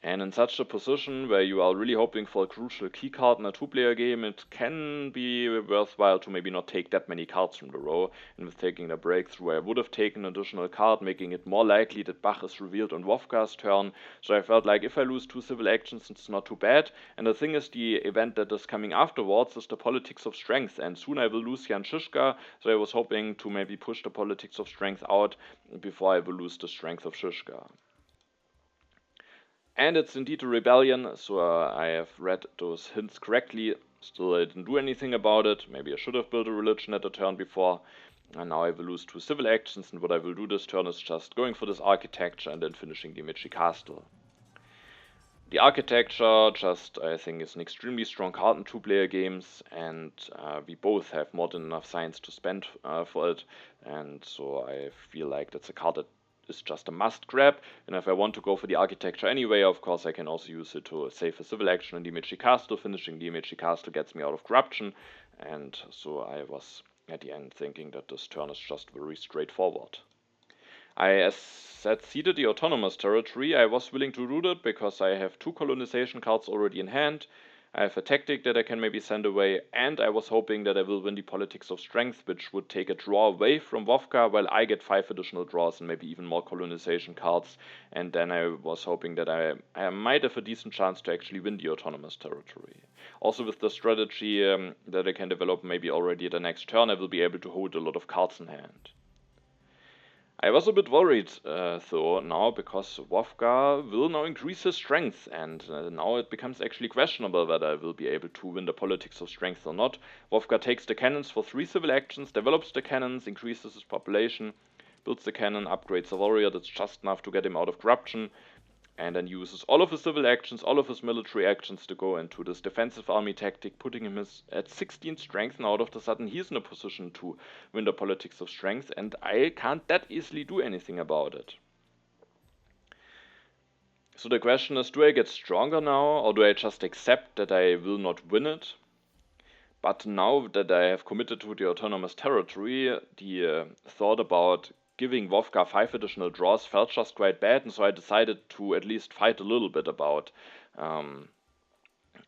And in such a position where you are really hoping for a crucial key card in a 2-player game, it can be worthwhile to maybe not take that many cards from the row. And with taking the breakthrough, I would have taken an additional card, making it more likely that Bach is revealed on Vovka's turn. So I felt like if I lose 2 civil actions, it's not too bad. And the thing is, the event that is coming afterwards is the Politics of Strength, and soon I will lose Jan Shishka, so I was hoping to maybe push the Politics of Strength out before I will lose the Strength of Shishka. And it's indeed a rebellion, so I have read those hints correctly. Still, I didn't do anything about it. Maybe I should have built a religion at the turn before. And now I will lose 2 civil actions, and what I will do this turn is just going for this architecture and then finishing the Michi Castle. The architecture just, I think, is an extremely strong card in 2-player games, and we both have more than enough signs to spend for it. And so I feel like that's a card that is just a must grab, and if I want to go for the architecture anyway, of course I can also use it to save a civil action in the Michi Castle. Finishing the Michi Castle gets me out of corruption, and so I was at the end thinking that this turn is just very straightforward. I, as said, seeded the autonomous territory. I was willing to do that because I have 2 colonization cards already in hand. I have a tactic that I can maybe send away, and I was hoping that I will win the Politics of Strength, which would take a draw away from Vovka, while I get 5 additional draws and maybe even more colonization cards. And then I was hoping that I might have a decent chance to actually win the autonomous territory. Also with the strategy that I can develop maybe already the next turn, I will be able to hold a lot of cards in hand. I was a bit worried though now, because Vovka will now increase his strength, and now it becomes actually questionable whether I will be able to win the politics of strength or not. Vovka takes the cannons for 3 civil actions, develops the cannons, increases his population, builds the cannon, upgrades the warrior. That's just enough to get him out of corruption, and then uses all of his civil actions, all of his military actions to go into this defensive army tactic, putting him at 16 strength. Now all of a sudden he's in a position to win the politics of strength, and I can't that easily do anything about it. So the question is, do I get stronger now, or do I just accept that I will not win it? But now that I have committed to the autonomous territory, the thought about giving Vovka 5 additional draws felt just quite bad, and so I decided to at least fight a little bit about um,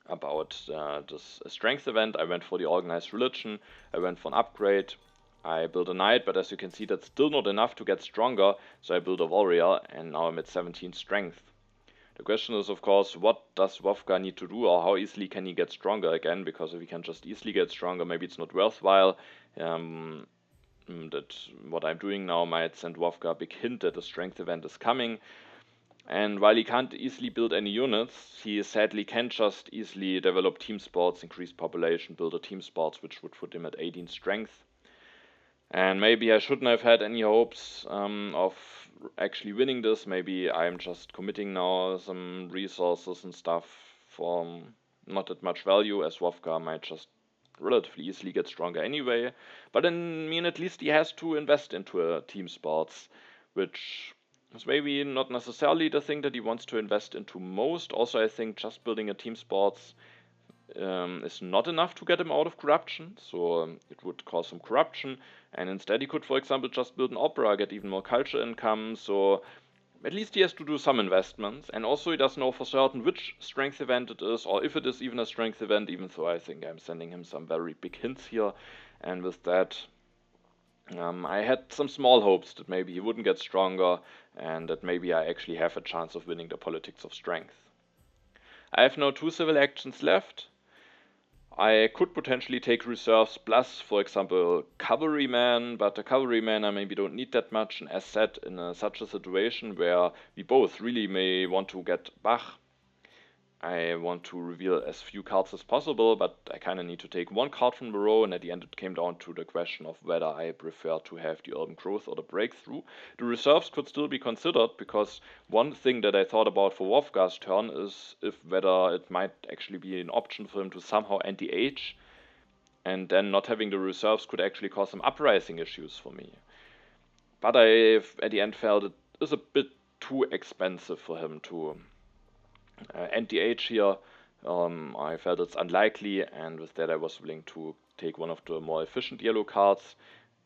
this strength event. I went for the organized religion, I went for an upgrade, I built a knight, but as you can see that's still not enough to get stronger, so I built a warrior, and now I'm at 17 strength. The question is, of course, what does Vovka need to do, or how easily can he get stronger again? Because if he can just easily get stronger, maybe it's not worthwhile. That what I'm doing now might send Vovka a big hint that the strength event is coming. And while he can't easily build any units, he sadly can just easily develop team sports, increase population, build a team sports, which would put him at 18 strength. And maybe I shouldn't have had any hopes of actually winning this. Maybe I'm just committing now some resources and stuff for not that much value, as Vovka might just relatively easily get stronger anyway. But I mean, at least he has to invest into a team sports, which is maybe not necessarily the thing that he wants to invest into most. Also, I think just building a team sports is not enough to get him out of corruption, so it would cause some corruption, and instead he could, for example, just build an opera, get even more culture income. So at least he has to do some investments, and also he doesn't know for certain which strength event it is, or if it is even a strength event, even though I think I'm sending him some very big hints here. And with that, I had some small hopes that maybe he wouldn't get stronger, and that maybe I actually have a chance of winning the politics of strength. I have now 2 civil actions left. I could potentially take reserves plus, for example, cavalryman, but the cavalryman I maybe don't need that much, and as said, in such a situation where we both really may want to get Bach, I want to reveal as few cards as possible, but I kind of need to take 1 card from the row, and at the end it came down to the question of whether I prefer to have the urban growth or the breakthrough. The reserves could still be considered, because one thing that I thought about for Wolfgar's turn is if whether it might actually be an option for him to somehow anti-age, and then not having the reserves could actually cause some uprising issues for me. But I, at the end, felt it is a bit too expensive for him to anti-age here. I felt it's unlikely, and with that I was willing to take one of the more efficient yellow cards,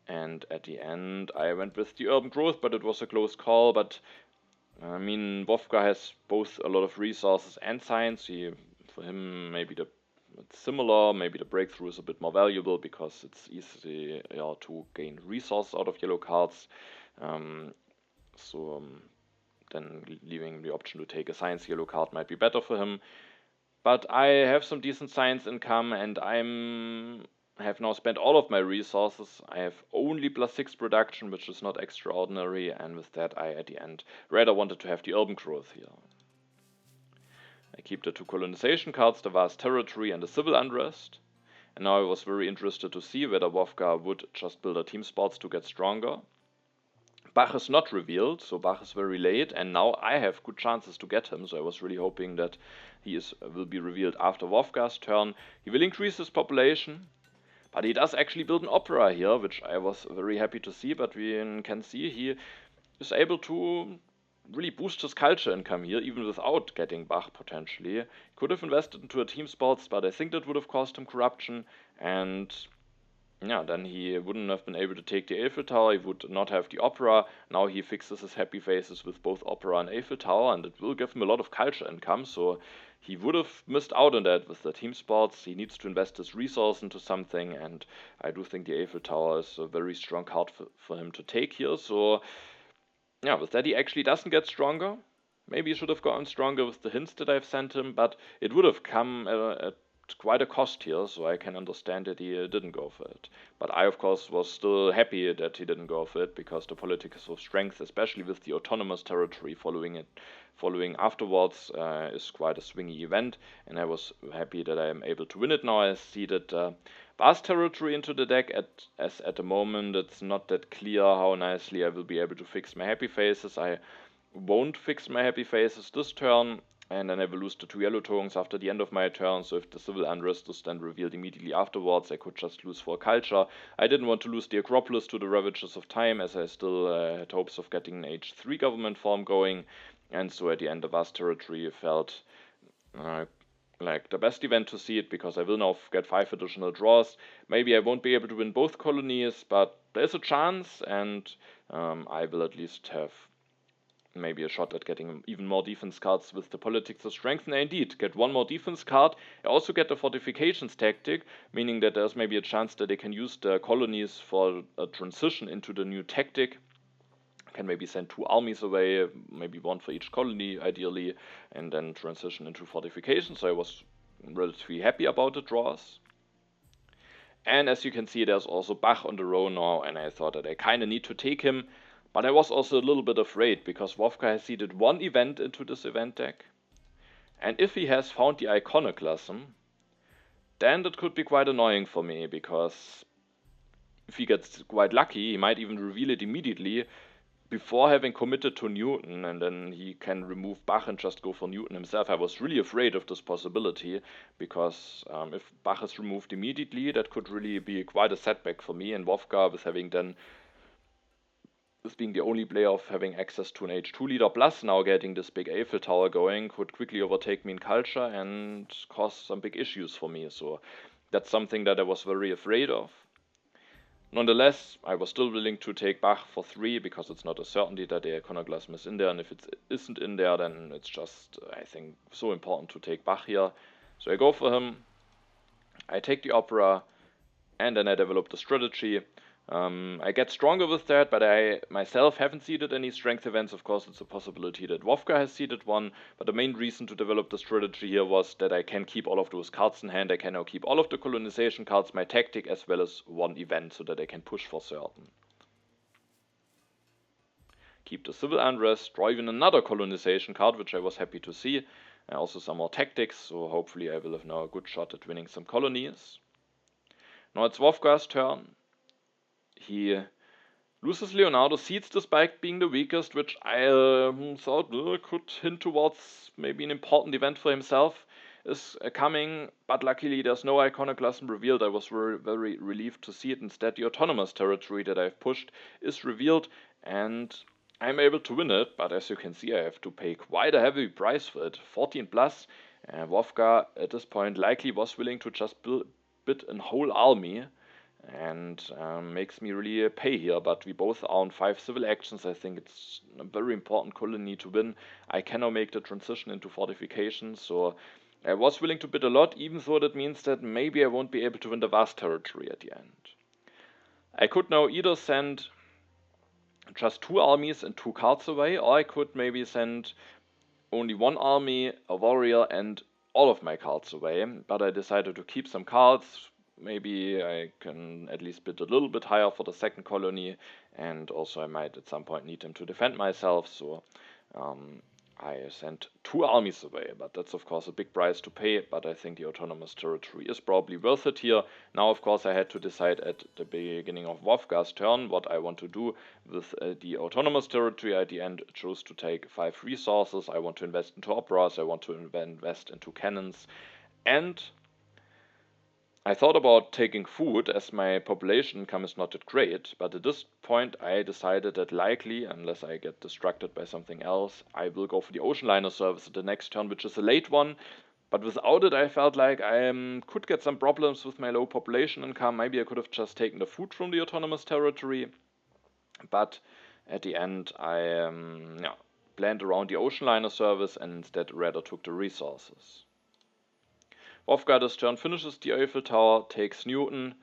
and at the end I went with the urban growth, but it was a close call. But I mean, Vovka has both a lot of resources and science. For him, maybe it's similar, maybe the breakthrough is a bit more valuable because it's easy to gain resources out of yellow cards. So then leaving the option to take a science yellow card might be better for him. But I have some decent science income, and I have now spent all of my resources. I have only +6 production, which is not extraordinary, and with that I at the end rather wanted to have the urban growth here. I keep the 2 colonization cards, the vast territory and the civil unrest. And now I was very interested to see whether Vovka would just build a team sports to get stronger. Bach is not revealed, so Bach is very late, and now I have good chances to get him, so I was really hoping that he will be revealed after Vovka's turn. He will increase his population, but he does actually build an opera here, which I was very happy to see, but we can see he is able to really boost his culture income here, even without getting Bach potentially. He could have invested into a team sports, but I think that would have caused him corruption, and yeah, then he wouldn't have been able to take the Eiffel Tower, he would not have the opera. Now he fixes his happy faces with both opera and Eiffel Tower, and it will give him a lot of culture income, so he would have missed out on that with the team sports. He needs to invest his resource into something, and I do think the Eiffel Tower is a very strong card for him to take here. So yeah, with that he actually doesn't get stronger. Maybe he should have gotten stronger with the hints that I've sent him, but it would have come at quite a cost here, so I can understand that he didn't go for it. But I, of course, was still happy that he didn't go for it, because the politics of strength, especially with the autonomous territory following afterwards, is quite a swingy event, and I was happy that I am able to win it now. I seeded vast territory into the deck, as at the moment it's not that clear how nicely I will be able to fix my happy faces. I won't fix my happy faces this turn, and then I will lose the 2 yellow tokens after the end of my turn, so if the civil unrest is then revealed immediately afterwards, I could just lose 4 culture. I didn't want to lose the Acropolis to the Ravages of Time, as I still had hopes of getting an H3 government form going, and so at the end the vast territory felt like the best event to see it, because I will now get 5 additional draws. Maybe I won't be able to win both colonies, but there's a chance, and I will at least have maybe a shot at getting even more defense cards with the politics of strength. And I indeed get 1 more defense card. I also get the fortifications tactic, meaning that there's maybe a chance that they can use the colonies for a transition into the new tactic. I can maybe send 2 armies away, maybe 1 for each colony ideally, and then transition into fortifications. So I was relatively happy about the draws. And as you can see, there's also Bach on the row now, and I thought that I kind of need to take him. But I was also a little bit afraid, because Vovka has seeded 1 event into this event deck. And if he has found the Iconoclasm, then that could be quite annoying for me, because if he gets quite lucky, he might even reveal it immediately before having committed to Newton, and then he can remove Bach and just go for Newton himself. I was really afraid of this possibility, because if Bach is removed immediately, that could really be quite a setback for me, and Vovka, with being the only player of having access to an H2 leader, plus now getting this big Eiffel Tower going, could quickly overtake me in culture and cause some big issues for me. So that's something that I was very afraid of. Nonetheless, I was still willing to take Bach for 3, because it's not a certainty that the Iconoclasm is in there, and if it isn't in there, then it's just, I think, so important to take Bach here. So I go for him, I take the Opera, and then I develop the strategy. I get stronger with that, but I myself haven't seeded any strength events. Of course, it's a possibility that Vovka has seeded 1, but the main reason to develop the strategy here was that I can keep all of those cards in hand. I can now keep all of the colonization cards, my tactic, as well as 1 event, so that I can push for certain. Keep the civil unrest, draw even another colonization card, which I was happy to see, and also some more tactics, so hopefully I will have now a good shot at winning some colonies. Now it's Vovka's turn. He loses Leonardo, seeds the spike being the weakest, which I thought could hint towards maybe an important event for himself is coming, but luckily there's no Iconoclasm revealed. I was very, very relieved to see it. Instead, the autonomous territory that I've pushed is revealed, and I'm able to win it, but as you can see, I have to pay quite a heavy price for it, 14 plus. Vovka at this point likely was willing to just bid a whole army, and makes me really pay here, but we both are on 5 civil actions. I think it's a very important colony to win. I can now make the transition into fortifications, so I was willing to bid a lot, even though that means that maybe I won't be able to win the vast territory at the end. I could now either send just 2 armies and 2 cards away, or I could maybe send only 1 army, a warrior, and all of my cards away, but I decided to keep some cards. Maybe I can at least bid a little bit higher for the second colony, and also I might at some point need them to defend myself, so I sent 2 armies away, but that's of course a big price to pay, but I think the autonomous territory is probably worth it here. Now of course I had to decide at the beginning of Vovka's turn what I want to do with the autonomous territory. At the end chose to take 5 resources. I want to invest into operas, I want to invest into cannons, and I thought about taking food, as my population income is not that great, but at this point I decided that likely, unless I get distracted by something else, I will go for the ocean liner service at the next turn, which is a late one. But without it, I felt like I could get some problems with my low population income. Maybe I could have just taken the food from the autonomous territory, but at the end I planned around the ocean liner service and instead rather took the resources. Vovka this turn finishes the Eiffel Tower, takes Newton,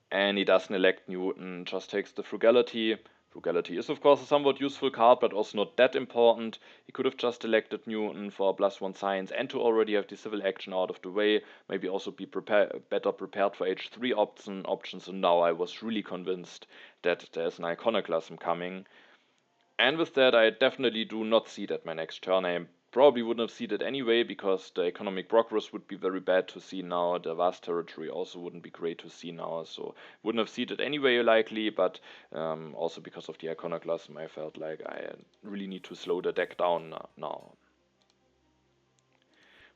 and he doesn't elect Newton, just takes the frugality, Frugality is of course a somewhat useful card, but also not that important. He could have just elected Newton for +1 science and to already have the civil action out of the way, maybe also be better prepared for H3 options, and now I was really convinced that there's an Iconoclasm coming. And with that, I definitely do not see that my next turn. I probably wouldn't have seen it anyway, because the economic progress would be very bad to see now. The vast territory also wouldn't be great to see now, so wouldn't have seen it anyway likely, but also because of the iconoclasm, I felt like I really need to slow the deck down now.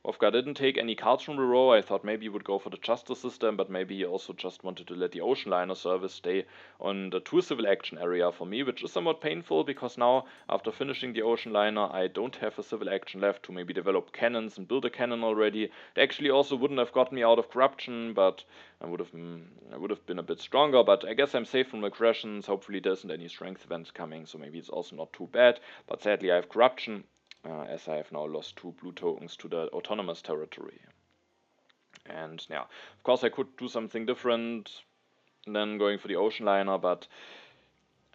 Vovka didn't take any cards from the row. I thought maybe he would go for the Justice system, but maybe he also just wanted to let the Ocean Liner service stay on the 2 civil action area for me, which is somewhat painful, because now, after finishing the Ocean Liner, I don't have a civil action left to maybe develop cannons and build a cannon already. It actually also wouldn't have gotten me out of corruption, but I would have been a bit stronger, but I guess I'm safe from aggressions. Hopefully there isn't any strength events coming, so maybe it's also not too bad, but sadly I have corruption. As I have now lost 2 blue tokens to the autonomous territory. And yeah, of course I could do something different than going for the ocean liner, but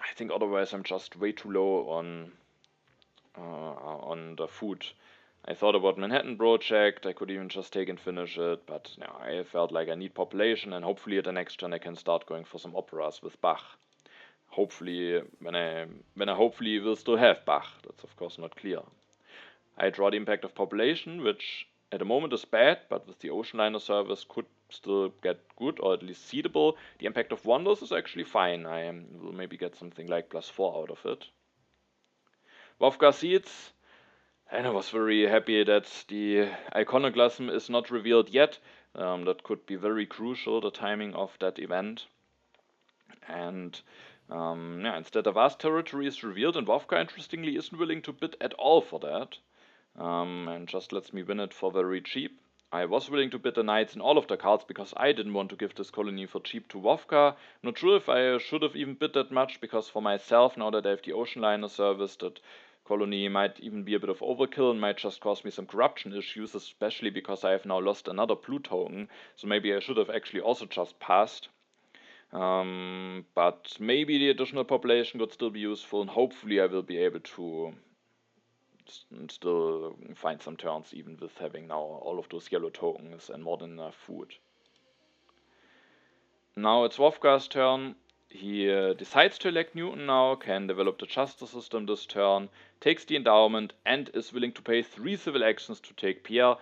I think otherwise I'm just way too low on the food. I thought about Manhattan Project, I could even just take and finish it, but no, I felt like I need population, and hopefully at the next turn I can start going for some operas with Bach. Hopefully, when I hopefully will still have Bach, that's of course not clear. I draw the impact of population, which at the moment is bad, but with the ocean liner service could still get good, or at least seedable. The impact of wonders is actually fine. I will maybe get something like +4 out of it. Vovka seeds, and I was very happy that the iconoclasm is not revealed yet. That could be very crucial, the timing of that event. And yeah, instead the vast territory is revealed, and Vovka interestingly isn't willing to bid at all for that. And just lets me win it for very cheap. I was willing to bid the knights in all of the cards because I didn't want to give this colony for cheap to Vovka. Not sure if I should have even bid that much, because for myself, now that I have the ocean liner service, that colony might even be a bit of overkill and might just cause me some corruption issues, especially because I have now lost another blue token. So maybe I should have actually also just passed. But maybe the additional population could still be useful, and hopefully I will be able to still find some turns even with having now all of those yellow tokens and more than enough food. Now it's Vovka's turn. He decides to elect Newton now, can develop the Justice system this turn, takes the endowment, and is willing to pay 3 civil actions to take Pierre.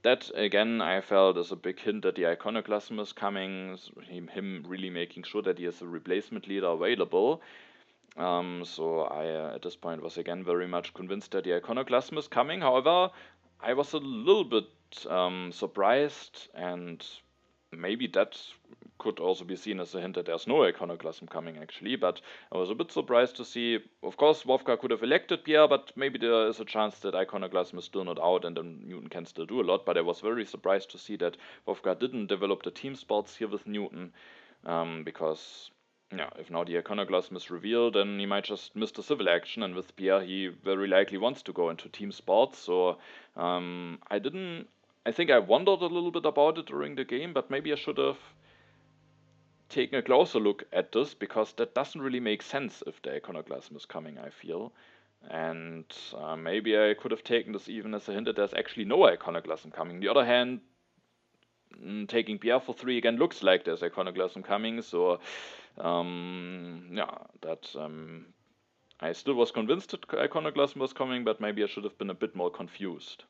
That, again, I felt is a big hint that the iconoclasm is coming, him really making sure that he has a replacement leader available. So I, at this point, was again very much convinced that the iconoclasm is coming. However, I was a little bit surprised, and maybe that could also be seen as a hint that there's no iconoclasm coming, actually. But I was a bit surprised to see, of course, Vovka could have elected Pierre, but maybe there is a chance that iconoclasm is still not out and then Newton can still do a lot. But I was very surprised to see that Vovka didn't develop the team sports here with Newton, because yeah, if now the iconoclasm is revealed, then he might just miss the civil action, and with Pierre he very likely wants to go into team sports, so I think I wondered a little bit about it during the game, but maybe I should have taken a closer look at this, because that doesn't really make sense if the iconoclasm is coming, I feel. And maybe I could have taken this even as a hint that there's actually no iconoclasm coming. On the other hand, taking Pierre for 3 again looks like there's iconoclasm coming, so yeah, that I still was convinced that iconoclasm was coming, but maybe I should have been a bit more confused.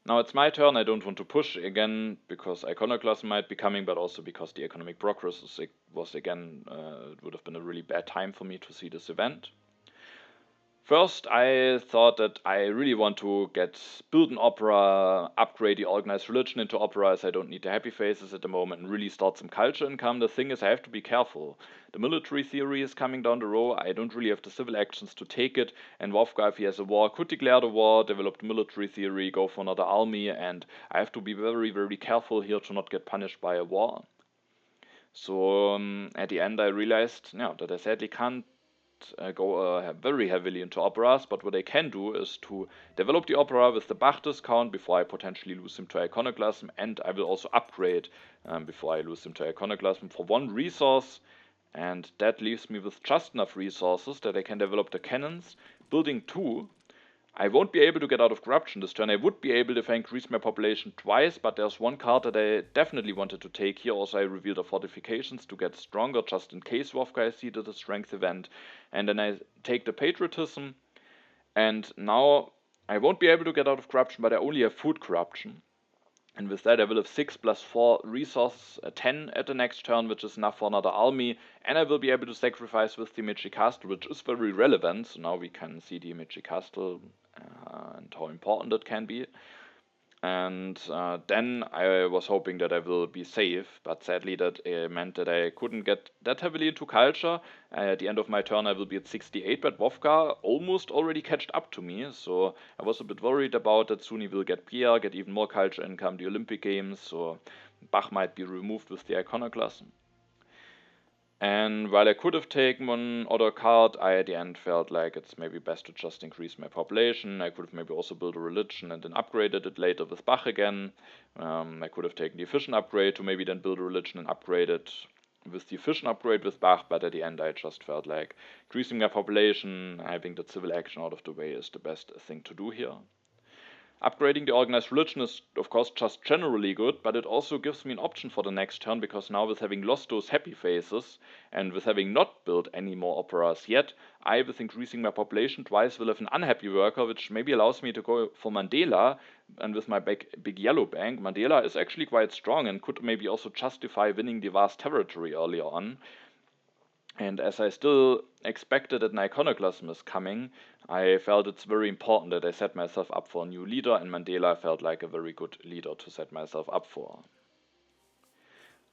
Now it's my turn. I don't want to push again, because iconoclasm might be coming, but also because the economic progress was again, it would have been a really bad time for me to see this event. First, I thought that I really want to build an opera, upgrade the organized religion into opera, as I don't need the happy faces at the moment, and really start some culture income. The thing is, I have to be careful. The military theory is coming down the row. I don't really have the civil actions to take it, and Vovka, if he has a war, could declare the war, develop the military theory, go for another army, and I have to be very, very careful here to not get punished by a war. So at the end I realized, yeah, that I sadly can't go very heavily into operas, but what I can do is to develop the opera with the Bach discount before I potentially lose him to Iconoclasm, and I will also upgrade before I lose him to Iconoclasm for 1 resource, and that leaves me with just enough resources that I can develop the cannons. Building 2, I won't be able to get out of corruption this turn. I would be able if I increase my population twice, but there's one card that I definitely wanted to take here. Also, I revealed the fortifications to get stronger, just in case Vovka I see the strength event. And then I take the patriotism, and now I won't be able to get out of corruption, but I only have food corruption. And with that I will have 6 plus 4 resources, 10 at the next turn, which is enough for another army, and I will be able to sacrifice with the Imechi Castle, which is very relevant. So now we can see the Imechi Castle and how important it can be. And then I was hoping that I will be safe, but sadly that meant that I couldn't get that heavily into culture. At the end of my turn I will be at 68, but Vovka almost already catched up to me, so I was a bit worried about that soon he will get Pierre, get even more culture income, the Olympic Games, so Bach might be removed with the Iconoclasm. And while I could have taken one other card, I at the end felt like it's maybe best to just increase my population. I could have maybe also built a religion and then upgraded it later with Bach again. I could have taken the efficient upgrade to maybe then build a religion and upgrade it with the efficient upgrade with Bach, but at the end I just felt like increasing my population, having that civil action out of the way is the best thing to do here. Upgrading the organized religion is of course just generally good, but it also gives me an option for the next turn, because now with having lost those happy phases and with having not built any more operas yet, I, with increasing my population twice, will have an unhappy worker, which maybe allows me to go for Mandela. And with my big yellow bank, Mandela is actually quite strong and could maybe also justify winning the vast territory earlier on. And as I still expected that an Iconoclasm is coming, I felt it's very important that I set myself up for a new leader, and Mandela felt like a very good leader to set myself up for.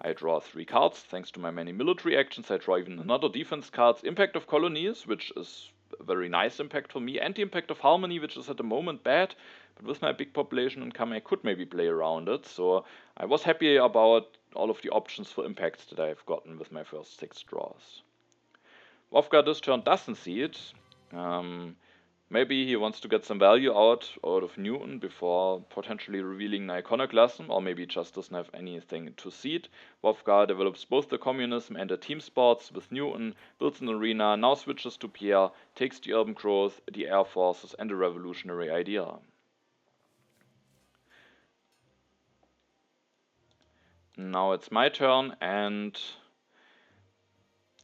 I draw 3 cards, thanks to my many military actions. I draw even another defense card, Impact of Colonies, which is a very nice impact for me, and the Impact of Harmony, which is at the moment bad, but with my big population income I could maybe play around it, so I was happy about all of the options for impacts that I've gotten with my first 6 draws. Vovka this turn doesn't see it. Maybe he wants to get some value out of Newton before potentially revealing an Iconoclasm, or maybe just doesn't have anything to seed. Vovka develops both the communism and the team sports with Newton, builds an arena, now switches to Pierre, takes the urban growth, the air forces, and the revolutionary idea. Now it's my turn, and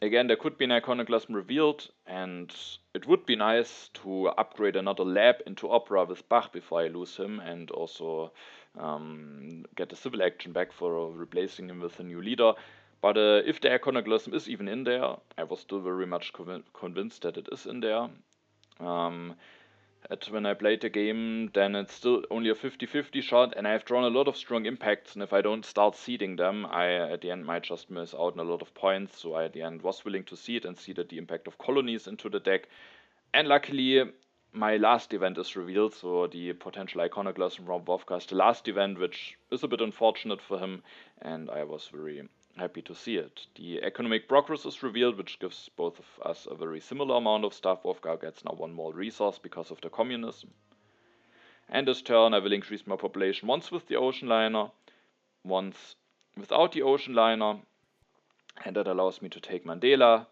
again, there could be an Iconoclasm revealed, and it would be nice to upgrade another lab into opera with Bach before I lose him, and also get the civil action back for replacing him with a new leader. But if the Iconoclasm is even in there, I was still very much convinced that it is in there. When I played the game, then it's still only a 50-50 shot, and I've drawn a lot of strong impacts, and if I don't start seeding them, I at the end might just miss out on a lot of points, so I at the end was willing to seed and seeded the impact of colonies into the deck. And luckily, my last event is revealed, so the potential Iconoclasm from Vovka is the last event, which is a bit unfortunate for him, and I was very happy to see it. The economic progress is revealed, which gives both of us a very similar amount of stuff. Vovka gets now 1 more resource because of the communism. And this turn I will increase my population once with the ocean liner, once without the ocean liner, and that allows me to take Mandela.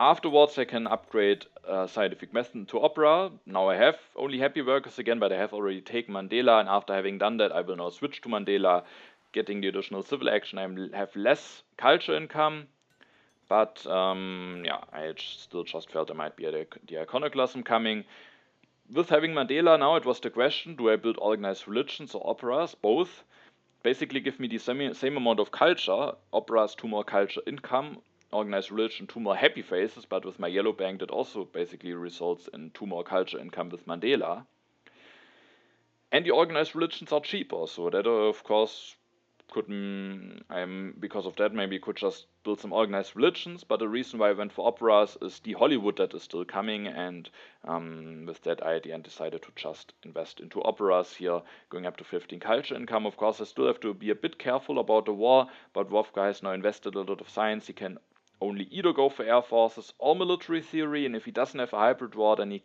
Afterwards I can upgrade scientific method to opera. Now I have only happy workers again, but I have already taken Mandela, and after having done that I will now switch to Mandela, getting the additional civil action. I have less culture income, but yeah, I still just felt there might be the Iconoclasm coming. With having Mandela now, it was the question, do I build organized religions or operas? Both basically give me the same amount of culture. Operas 2 more culture income, organized religion 2 more happy faces, but with my yellow bank that also basically results in 2 more culture income with Mandela. And the organized religions are cheaper, so that of course because of that maybe could just build some organized religions, but the reason why I went for operas is the Hollywood that is still coming, and with that I at the end decided to just invest into operas here, going up to 15 culture income. Of course I still have to be a bit careful about the war, but Vovka has now invested a lot of science. He can only either go for air forces or military theory, and if he doesn't have a hybrid war, then he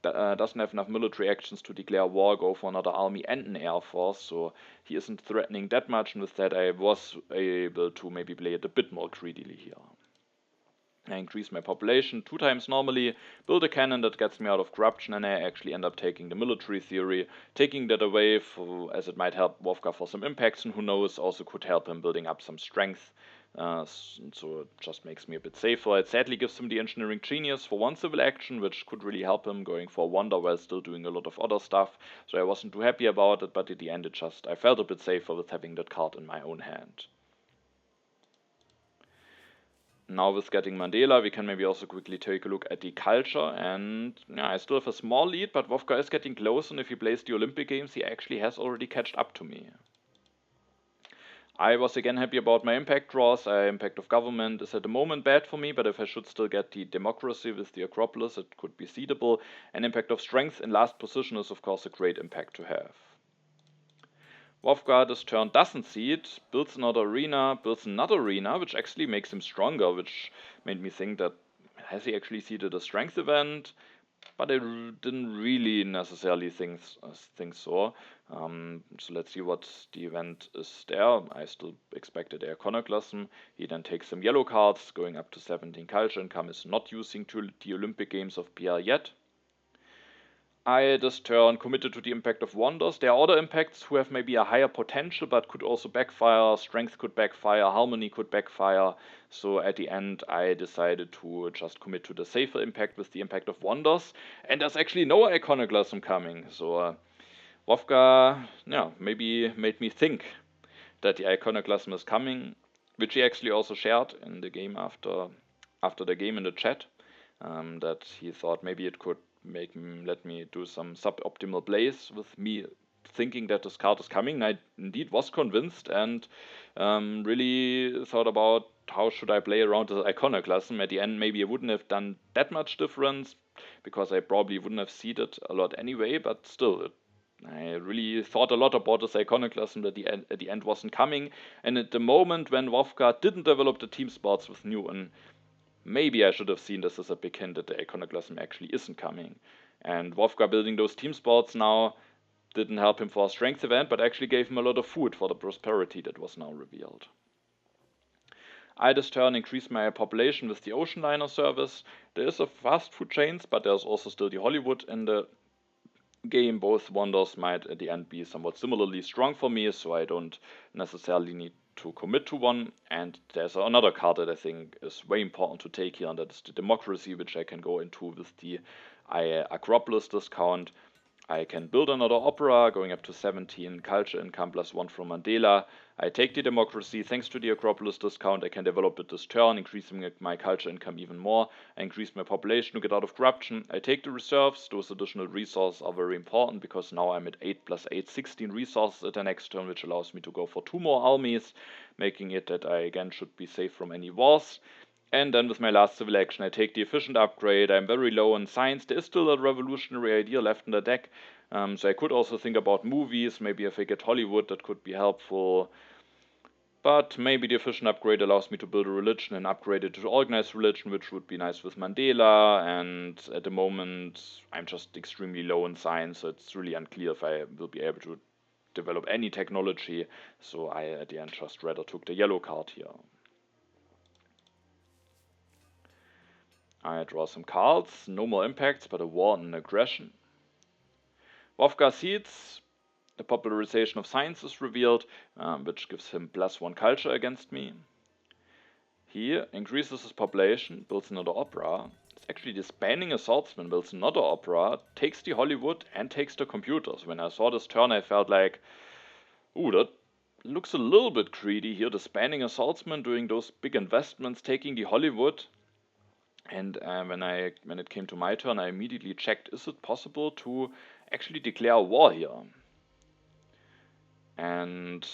doesn't have enough military actions to declare war, go for another army and an air force, so he isn't threatening that much, and with that I was able to maybe play it a bit more greedily here. I increase my population 2 times normally, build a cannon that gets me out of corruption, and I actually end up taking the military theory, taking that away as it might help Vovka for some impacts, and who knows, also could help him building up some strength. So it just makes me a bit safer. It sadly gives him the engineering genius for 1 civil action, which could really help him going for a wonder while still doing a lot of other stuff. So I wasn't too happy about it, but at the end I felt a bit safer with having that card in my own hand. Now with getting Mandela, we can maybe also quickly take a look at the culture, and yeah, I still have a small lead, but Vovka is getting close, and if he plays the Olympic Games, he actually has already catched up to me. I was again happy about my impact draws. Impact of government is at the moment bad for me, but if I should still get the democracy with the Acropolis, it could be seedable. And impact of strength in last position is of course a great impact to have. Vovka this turn doesn't seed, builds another arena, which actually makes him stronger, which made me think that has he actually seeded a strength event? But I didn't really necessarily think so. So let's see what the event is there. I still expected the Iconoclasm. He then takes some yellow cards, going up to 17 culture income, is not using the Olympic Games of PR yet. I this turn committed to the impact of wonders. There are other impacts who have maybe a higher potential but could also backfire. Strength could backfire, harmony could backfire. So at the end I decided to just commit to the safer impact with the impact of wonders. And there's actually no Iconoclasm coming. So Vovka maybe made me think that the Iconoclasm is coming, which he actually also shared in the game after the game in the chat. That he thought maybe it could let me do some suboptimal plays with me thinking that this card is coming. I indeed was convinced and really thought about how should I play around the Iconoclasm. At the end, maybe I wouldn't have done that much difference because I probably wouldn't have seeded a lot anyway, but still, I really thought a lot about this Iconoclasm that at the end wasn't coming. And at the moment when Vovka didn't develop the team spots with Newton, maybe I should have seen this as a big hint that the Iconoclasm actually isn't coming. And Vovka building those team spots now didn't help him for a strength event, but actually gave him a lot of food for the prosperity that was now revealed. I this turn increased my population with the ocean liner service. There is a fast food chains, but there's also still the Hollywood in the game. Both wonders might at the end be somewhat similarly strong for me, so I don't necessarily need to commit to one. And there's another card that I think is way important to take here, and that is the democracy, which I can go into with the Acropolis discount. I can build another opera, going up to 17 culture income plus 1 from Mandela. I take the democracy. Thanks to the Acropolis discount, I can develop it this turn, increasing my culture income even more. I increase my population to get out of corruption. I take the reserves. Those additional resources are very important because now I'm at 8 plus 8, 16 resources at the next turn, which allows me to go for 2 more armies, making it that I again should be safe from any wars. And then with my last civil action, I take the efficient upgrade. I'm very low in science. There is still a revolutionary idea left in the deck. So I could also think about movies. Maybe if I get Hollywood, that could be helpful. But maybe the efficient upgrade allows me to build a religion and upgrade it to organized religion, which would be nice with Mandela. And at the moment, I'm just extremely low in science. So it's really unclear if I will be able to develop any technology. So I, at the end, just rather took the yellow card here. I draw some cards, no more impacts, but a war and an aggression. Vovka seeds, the popularization of science is revealed, which gives him +1 culture against me. He increases his population, builds another opera. It's actually the spanning assaultsman builds another opera, takes the Hollywood and takes the computers. When I saw this turn, I felt like, ooh, that looks a little bit greedy here. The spanning assaultsman doing those big investments, taking the Hollywood. And when it came to my turn, I immediately checked, is it possible to actually declare a war here? And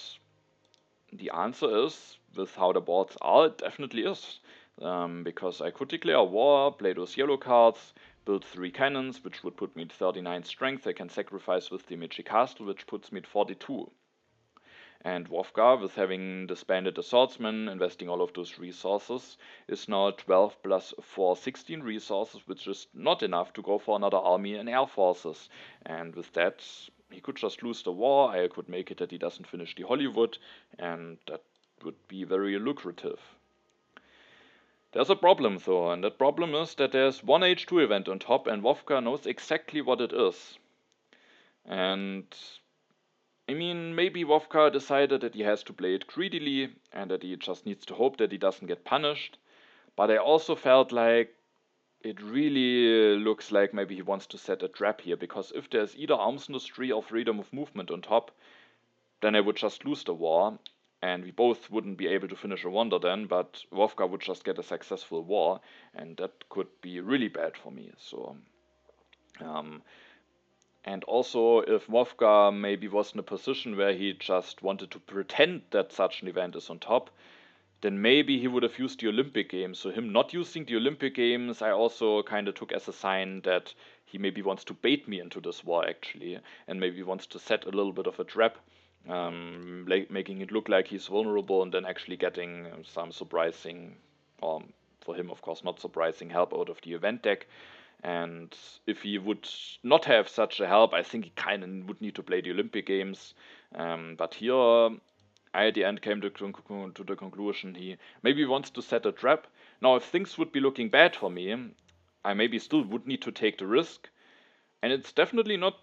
the answer is, with how the boards are, it definitely is. Because I could declare a war, play those yellow cards, build 3 cannons, which would put me at 39 strength. I can sacrifice with the Meiji Castle, which puts me at 42. And Vovka, with having disbanded the swordsman, investing all of those resources, is now 12 plus 4, 16 resources, which is not enough to go for another army and air forces. And with that, he could just lose the war. I could make it that he doesn't finish the Hollywood, and that would be very lucrative. There's a problem though, and that problem is that there's one H2 event on top, and Vovka knows exactly what it is. And I mean, maybe Vovka decided that he has to play it greedily and that he just needs to hope that he doesn't get punished. But I also felt like it really looks like maybe he wants to set a trap here, because if there's either arms industry or freedom of movement on top, then I would just lose the war, and we both wouldn't be able to finish a wonder then, but Vovka would just get a successful war, and that could be really bad for me. So, and also, if Vovka maybe was in a position where he just wanted to pretend that such an event is on top, then maybe he would have used the Olympic Games. So him not using the Olympic Games, I also kind of took as a sign that he maybe wants to bait me into this war actually, and maybe wants to set a little bit of a trap, making it look like he's vulnerable and then actually getting some surprising, or for him of course not surprising, help out of the event deck. And if he would not have such a help, I think he kind of would need to play the Olympic Games. But here, I at the end came to the conclusion he maybe wants to set a trap. Now, if things would be looking bad for me, I maybe still would need to take the risk. And it's definitely not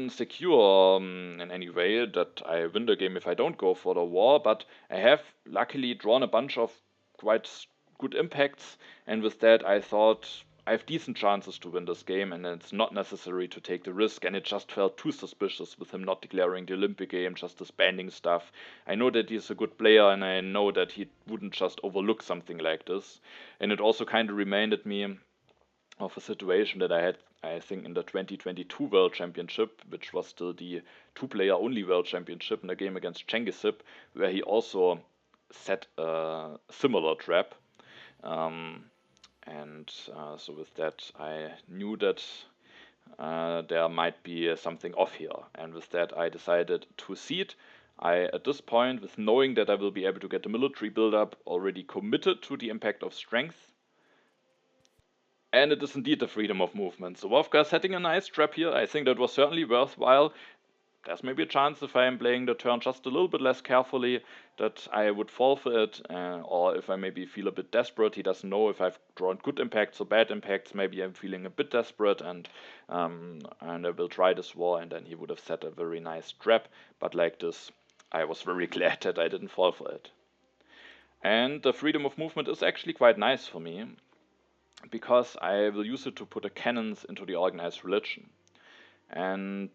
secure in any way that I win the game if I don't go for the war, but I have luckily drawn a bunch of quite good impacts, and with that I thought I have decent chances to win this game, and it's not necessary to take the risk, and it just felt too suspicious with him not declaring the Olympic game, just disbanding stuff. I know that he's a good player, and I know that he wouldn't just overlook something like this, and it also kind of reminded me of a situation that I had, I think, in the 2022 World Championship, which was still the two-player only World Championship, in a game against Chengisip, where he also set a similar trap. So with that, I knew that there might be something off here. And with that, I decided to cede. I, at this point, with knowing that I will be able to get the military buildup, already committed to the impact of strength. And it is indeed the freedom of movement. So Vovka setting a nice trap here. I think that was certainly worthwhile. There's maybe a chance if I am playing the turn just a little bit less carefully that I would fall for it, or if I maybe feel a bit desperate. He doesn't know if I've drawn good impacts or bad impacts. Maybe I'm feeling a bit desperate, and I will try this war, and then he would have set a very nice trap. But like this, I was very glad that I didn't fall for it. And the freedom of movement is actually quite nice for me, because I will use it to put the cannons into the organized religion. And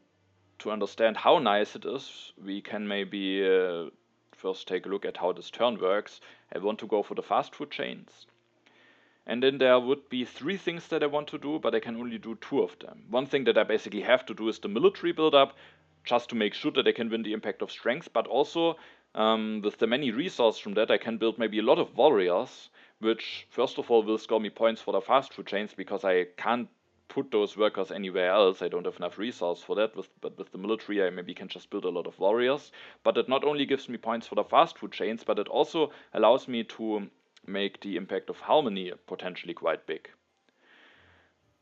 to understand how nice it is, we can maybe first take a look at how this turn works. I want to go for the fast food chains. And then there would be 3 things that I want to do, but I can only do 2 of them. One thing that I basically have to do is the military buildup, just to make sure that I can win the impact of strength, but also with the many resources from that, I can build maybe a lot of warriors, which first of all will score me points for the fast food chains, because I can't put those workers anywhere else. I don't have enough resource for that, but with the military I maybe can just build a lot of warriors. But it not only gives me points for the fast food chains, but it also allows me to make the impact of harmony potentially quite big.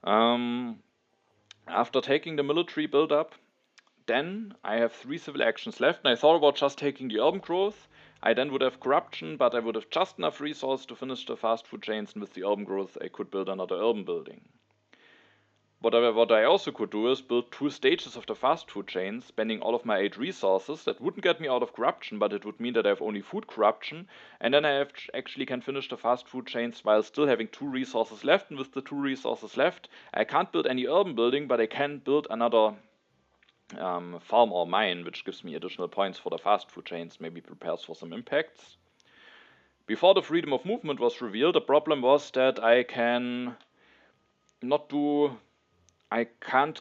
After taking the military build-up, then I have 3 civil actions left, and I thought about just taking the urban growth. I then would have corruption, but I would have just enough resource to finish the fast food chains, and with the urban growth I could build another urban building. What I also could do is build 2 stages of the fast food chains, spending all of my 8 resources. That wouldn't get me out of corruption, but it would mean that I have only food corruption, and then I actually can finish the fast food chains while still having 2 resources left, and with the 2 resources left, I can't build any urban building, but I can build another farm or mine, which gives me additional points for the fast food chains, maybe prepares for some impacts. Before the freedom of movement was revealed, the problem was that I can't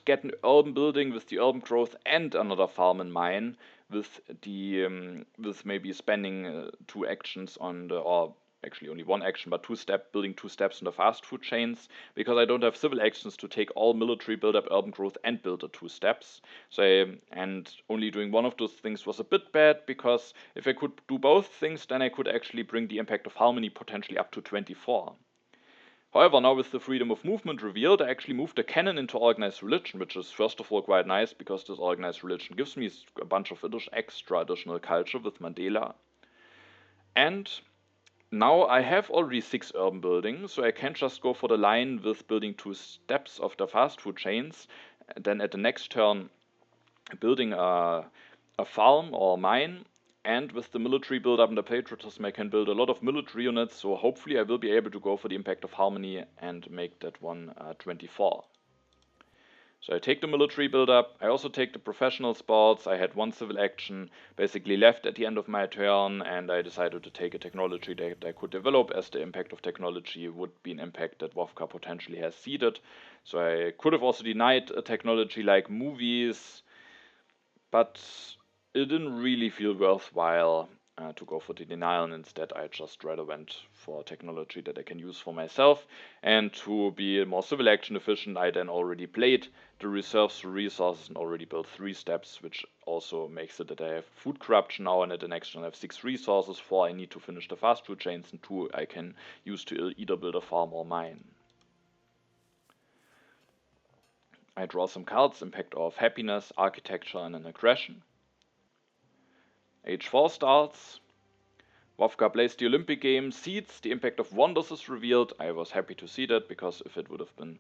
get an urban building with the urban growth and another farm and mine with maybe spending 2 actions on or actually only one action, but building 2 steps in the fast food chains, because I don't have civil actions to take all military build-up, urban growth, and build the 2 steps. And only doing one of those things was a bit bad, because if I could do both things, then I could actually bring the impact of harmony potentially up to 24. However, now with the freedom of movement revealed, I actually moved the cannon into organized religion, which is first of all quite nice, because this organized religion gives me a bunch of extra additional culture with Mandela. And now I have already 6 urban buildings, so I can just go for the line with building 2 steps of the fast food chains, and then at the next turn building a farm or mine, and with the military build-up and the patriotism I can build a lot of military units, so hopefully I will be able to go for the impact of harmony and make that one 24. So I take the military build-up, I also take the professional sports, I had 1 civil action basically left at the end of my turn, and I decided to take a technology that I could develop, as the impact of technology would be an impact that Vovka potentially has seeded. So I could have also denied a technology like movies, but it didn't really feel worthwhile to go for the denial, and instead I just rather went for technology that I can use for myself. And to be more civil action efficient, I then already played the reserves through resources and already built 3 steps, which also makes it that I have food corruption now, and at the next turn I have 6 resources. 4 I need to finish the fast food chains, and 2 I can use to either build a farm or mine. I draw some cards, impact of happiness, architecture, and an aggression. H4 starts. Vovka plays the Olympic Games, seeds, the impact of wonders is revealed. I was happy to see that, because if the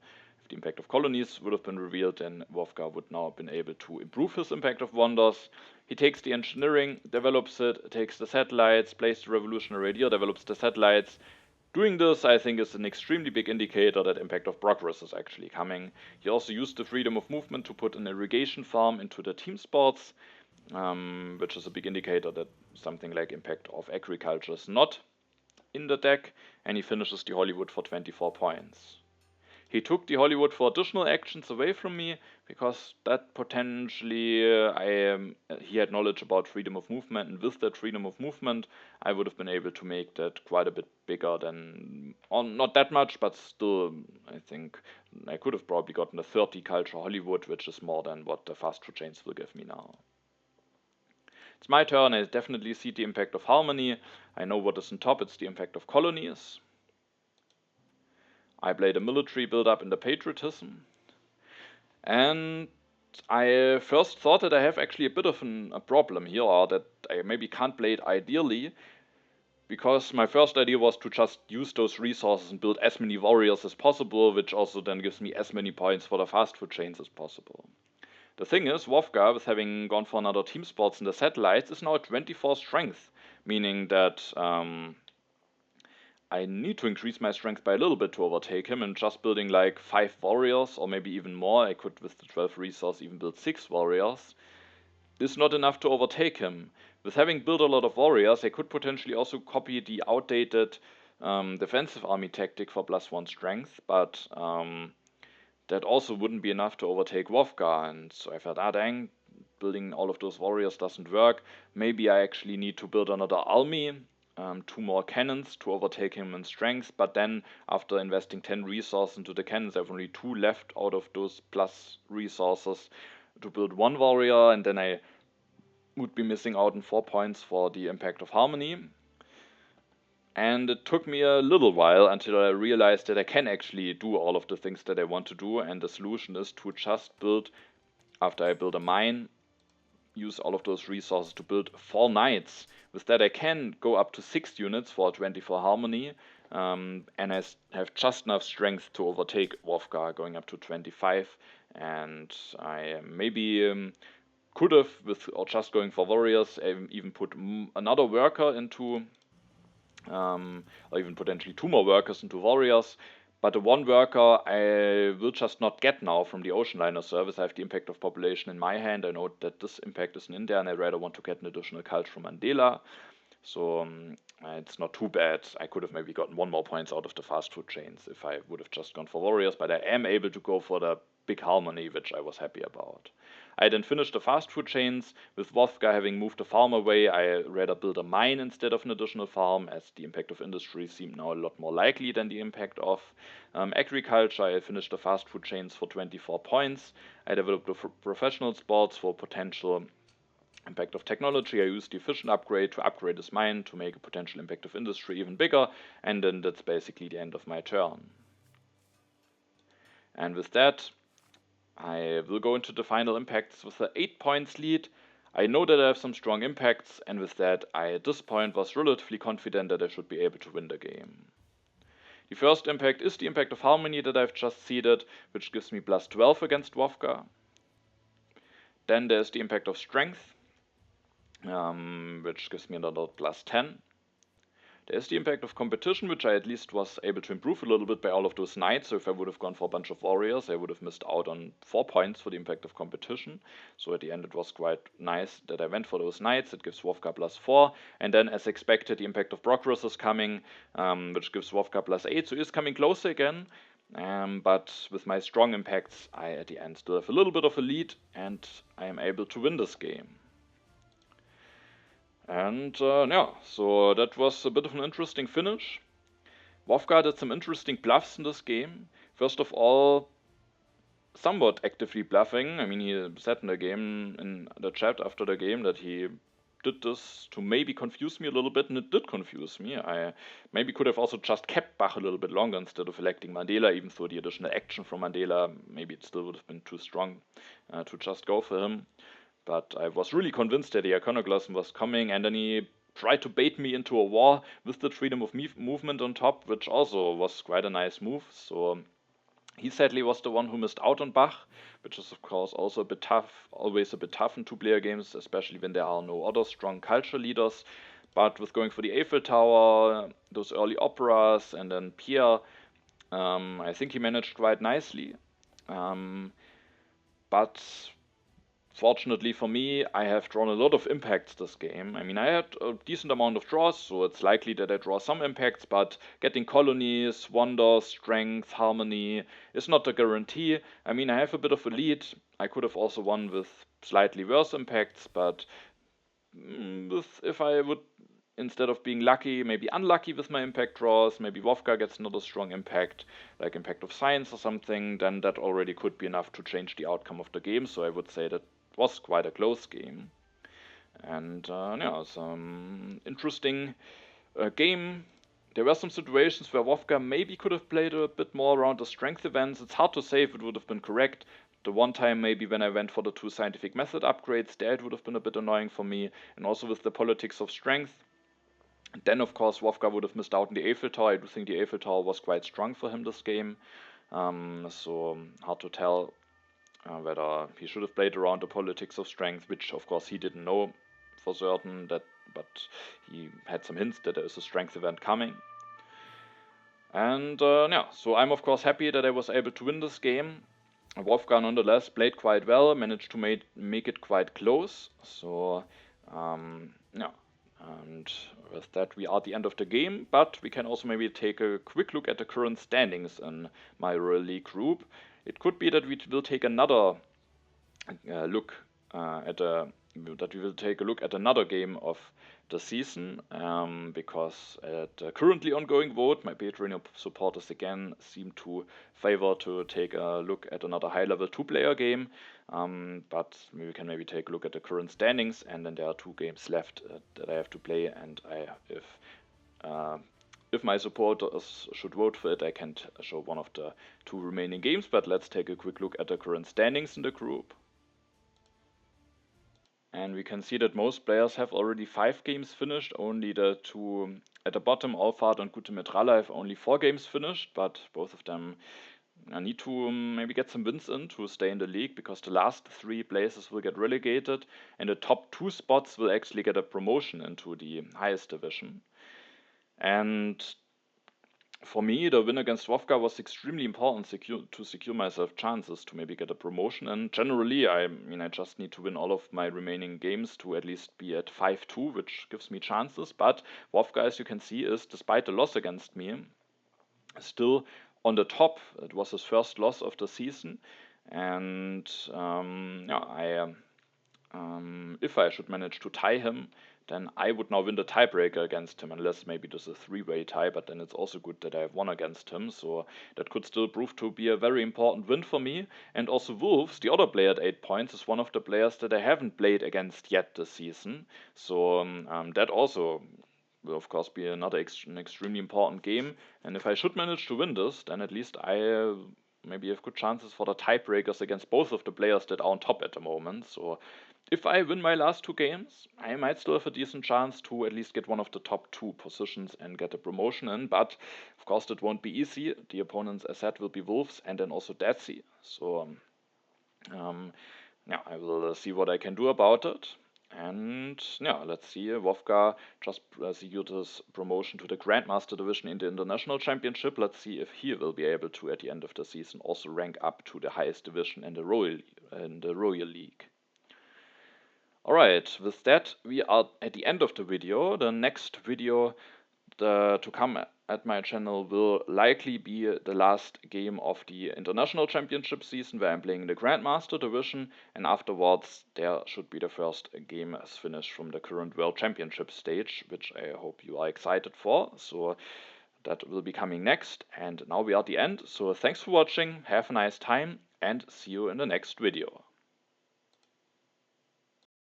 impact of colonies would have been revealed, then Vovka would now have been able to improve his impact of wonders. He takes the engineering, develops it, takes the satellites, plays the revolutionary idea, develops the satellites. Doing this, I think, is an extremely big indicator that impact of progress is actually coming. He also used the freedom of movement to put an irrigation farm into the team sports, which is a big indicator that something like impact of agriculture is not in the deck, and he finishes the Hollywood for 24 points. He took the Hollywood for additional actions away from me, because that potentially he had knowledge about freedom of movement, and with that freedom of movement I would have been able to make that quite a bit bigger than, not that much, but still I think I could have probably gotten a 30 culture Hollywood, which is more than what the fast food chains will give me now. It's my turn. I definitely see the impact of harmony. I know what is on top. It's the impact of colonies. I played a military build-up in the patriotism. And I first thought that I have actually a bit of a problem here, or that I maybe can't play it ideally, because my first idea was to just use those resources and build as many warriors as possible, which also then gives me as many points for the fast food chains as possible. The thing is, Vovka, with having gone for another team sports in the satellites, is now at 24 strength, meaning that I need to increase my strength by a little bit to overtake him, and just building like 5 warriors, or maybe even more, I could with the 12 resource even build 6 warriors, is not enough to overtake him. With having built a lot of warriors, I could potentially also copy the outdated defensive army tactic for +1 strength, but that also wouldn't be enough to overtake Vovka, and so I thought, dang, building all of those warriors doesn't work. Maybe I actually need to build another army, 2 more cannons to overtake him in strength, but then after investing 10 resources into the cannons, I have only 2 left out of those plus resources to build 1 warrior, and then I would be missing out on 4 points for the impact of harmony. And it took me a little while until I realized that I can actually do all of the things that I want to do, and the solution is to just build, after I build a mine, use all of those resources to build 4 knights. With that I can go up to 6 units for 24 harmony, and I have just enough strength to overtake Vovka, going up to 25, and I maybe could have, or just going for warriors, even put another worker into, or even potentially 2 more workers into warriors. But the 1 worker I will just not get now from the ocean liner service. I have the impact of population in my hand. I know that this impact isn't in there, and I rather want to get an additional cult from Mandela. So it's not too bad. I could have maybe gotten 1 more points out of the fast food chains if I would have just gone for warriors, but I am able to go for the big harmony, which I was happy about. I then finished the fast food chains. With Vovka having moved the farm away, I rather built a mine instead of an additional farm, as the impact of industry seemed now a lot more likely than the impact of agriculture. I finished the fast food chains for 24 points. I developed the professional sports for potential impact of technology. I used the efficient upgrade to upgrade this mine to make a potential impact of industry even bigger, and then that's basically the end of my turn. And with that, I will go into the final impacts with the 8 points lead. I know that I have some strong impacts, and with that, I at this point was relatively confident that I should be able to win the game. The first impact is the impact of harmony that I've just seeded, which gives me plus 12 against Vovka. Then there's the impact of strength, which gives me another plus 10. There's the impact of competition, which I at least was able to improve a little bit by all of those knights. So if I would have gone for a bunch of warriors, I would have missed out on 4 points for the impact of competition. So at the end it was quite nice that I went for those knights. It gives Vovka plus 4. And then as expected, the impact of progress is coming, which gives Vovka plus 8. So it's coming closer again. But with my strong impacts, I at the end still have a little bit of a lead, and I am able to win this game. And yeah, so that was a bit of an interesting finish. Vovka did some interesting bluffs in this game. First of all, somewhat actively bluffing. I mean, he said in the game, in the chat after the game, that he did this to maybe confuse me a little bit, and it did confuse me. I maybe could have also just kept Bach a little bit longer instead of electing Mandela, even though the additional action from Mandela, maybe it still would have been too strong to just go for him. But I was really convinced that the iconoclasm was coming, and then he tried to bait me into a war with the freedom of movement on top, which also was quite a nice move. So he sadly was the one who missed out on Bach, which is of course also a bit tough, always a bit tough in 2-player games, especially when there are no other strong culture leaders. But with going for the Eiffel Tower, those early operas, and then Pierre, I think he managed quite nicely. But fortunately for me, I have drawn a lot of impacts this game. I mean, I had a decent amount of draws, so it's likely that I draw some impacts, but getting colonies, wonders, strength, harmony is not a guarantee. I mean, I have a bit of a lead. I could have also won with slightly worse impacts, but if I would, instead of being lucky, maybe unlucky with my impact draws, maybe Vovka gets another strong impact, like impact of science or something, then that already could be enough to change the outcome of the game. So I would say that was quite a close game. And yeah, some interesting game. There were some situations where Vovka maybe could have played a bit more around the strength events. It's hard to say if it would have been correct. The one time maybe when I went for the 2 scientific method upgrades, there it would have been a bit annoying for me. And also with the politics of strength. And then of course Vovka would have missed out on the Eiffel Tower. I do think the Eiffel Tower was quite strong for him this game. So hard to tell whether he should have played around the politics of strength, which of course he didn't know for certain, but he had some hints that there is a strength event coming. And yeah, so I'm of course happy that I was able to win this game. Vovka nonetheless played quite well, managed to make it quite close. So yeah, and with that we are at the end of the game, but we can also maybe take a quick look at the current standings in my Royal League group. It could be that we will take another look at another game of the season, because at the currently ongoing vote, my Patreon supporters again seem to favor to take a look at another high-level 2-player game. But we can maybe take a look at the current standings, and then there are 2 games left that I have to play, and if my supporters should vote for it, I can't show one of the 2 remaining games. But let's take a quick look at the current standings in the group. And we can see that most players have already 5 games finished. Only the 2 at the bottom, Alfard and Gute Metralla, have only 4 games finished, but both of them need to maybe get some wins in to stay in the league, because the last 3 places will get relegated, and the top 2 spots will actually get a promotion into the highest division. And For me, the win against Vovka was extremely important to secure myself chances to maybe get a promotion. And generally, I mean, I just need to win all of my remaining games to at least be at 5-2, which gives me chances. But Vovka, as you can see, is, despite the loss against me, still on the top. It was his first loss of the season. And yeah, if I should manage to tie him, then I would now win the tiebreaker against him, unless maybe there's a three-way tie, but then it's also good that I have won against him, so that could still prove to be a very important win for me. And also Wolves, the other player at 8 points, is one of the players that I haven't played against yet this season, so that also will of course be an extremely important game. And if I should manage to win this, then at least I maybe have good chances for the tiebreakers against both of the players that are on top at the moment. So if I win my last two games, I might still have a decent chance to at least get one of the top two positions and get a promotion in. But of course, that won't be easy. The opponents, as said, will be Wolves and then also Dead Sea. So um, yeah, I will see what I can do about it. And yeah, let's see. Vovka just secured his promotion to the Grandmaster division in the International Championship. Let's see if he will be able to, at the end of the season, also rank up to the highest division in the Royal League. Alright, with that, we are at the end of the video. The next video to come at my channel will likely be the last game of the International Championship season, where I'm playing the Grandmaster division, and afterwards there should be the first game as finished from the current World Championship stage, which I hope you are excited for. So that will be coming next, and now we are at the end. So thanks for watching, have a nice time, and see you in the next video.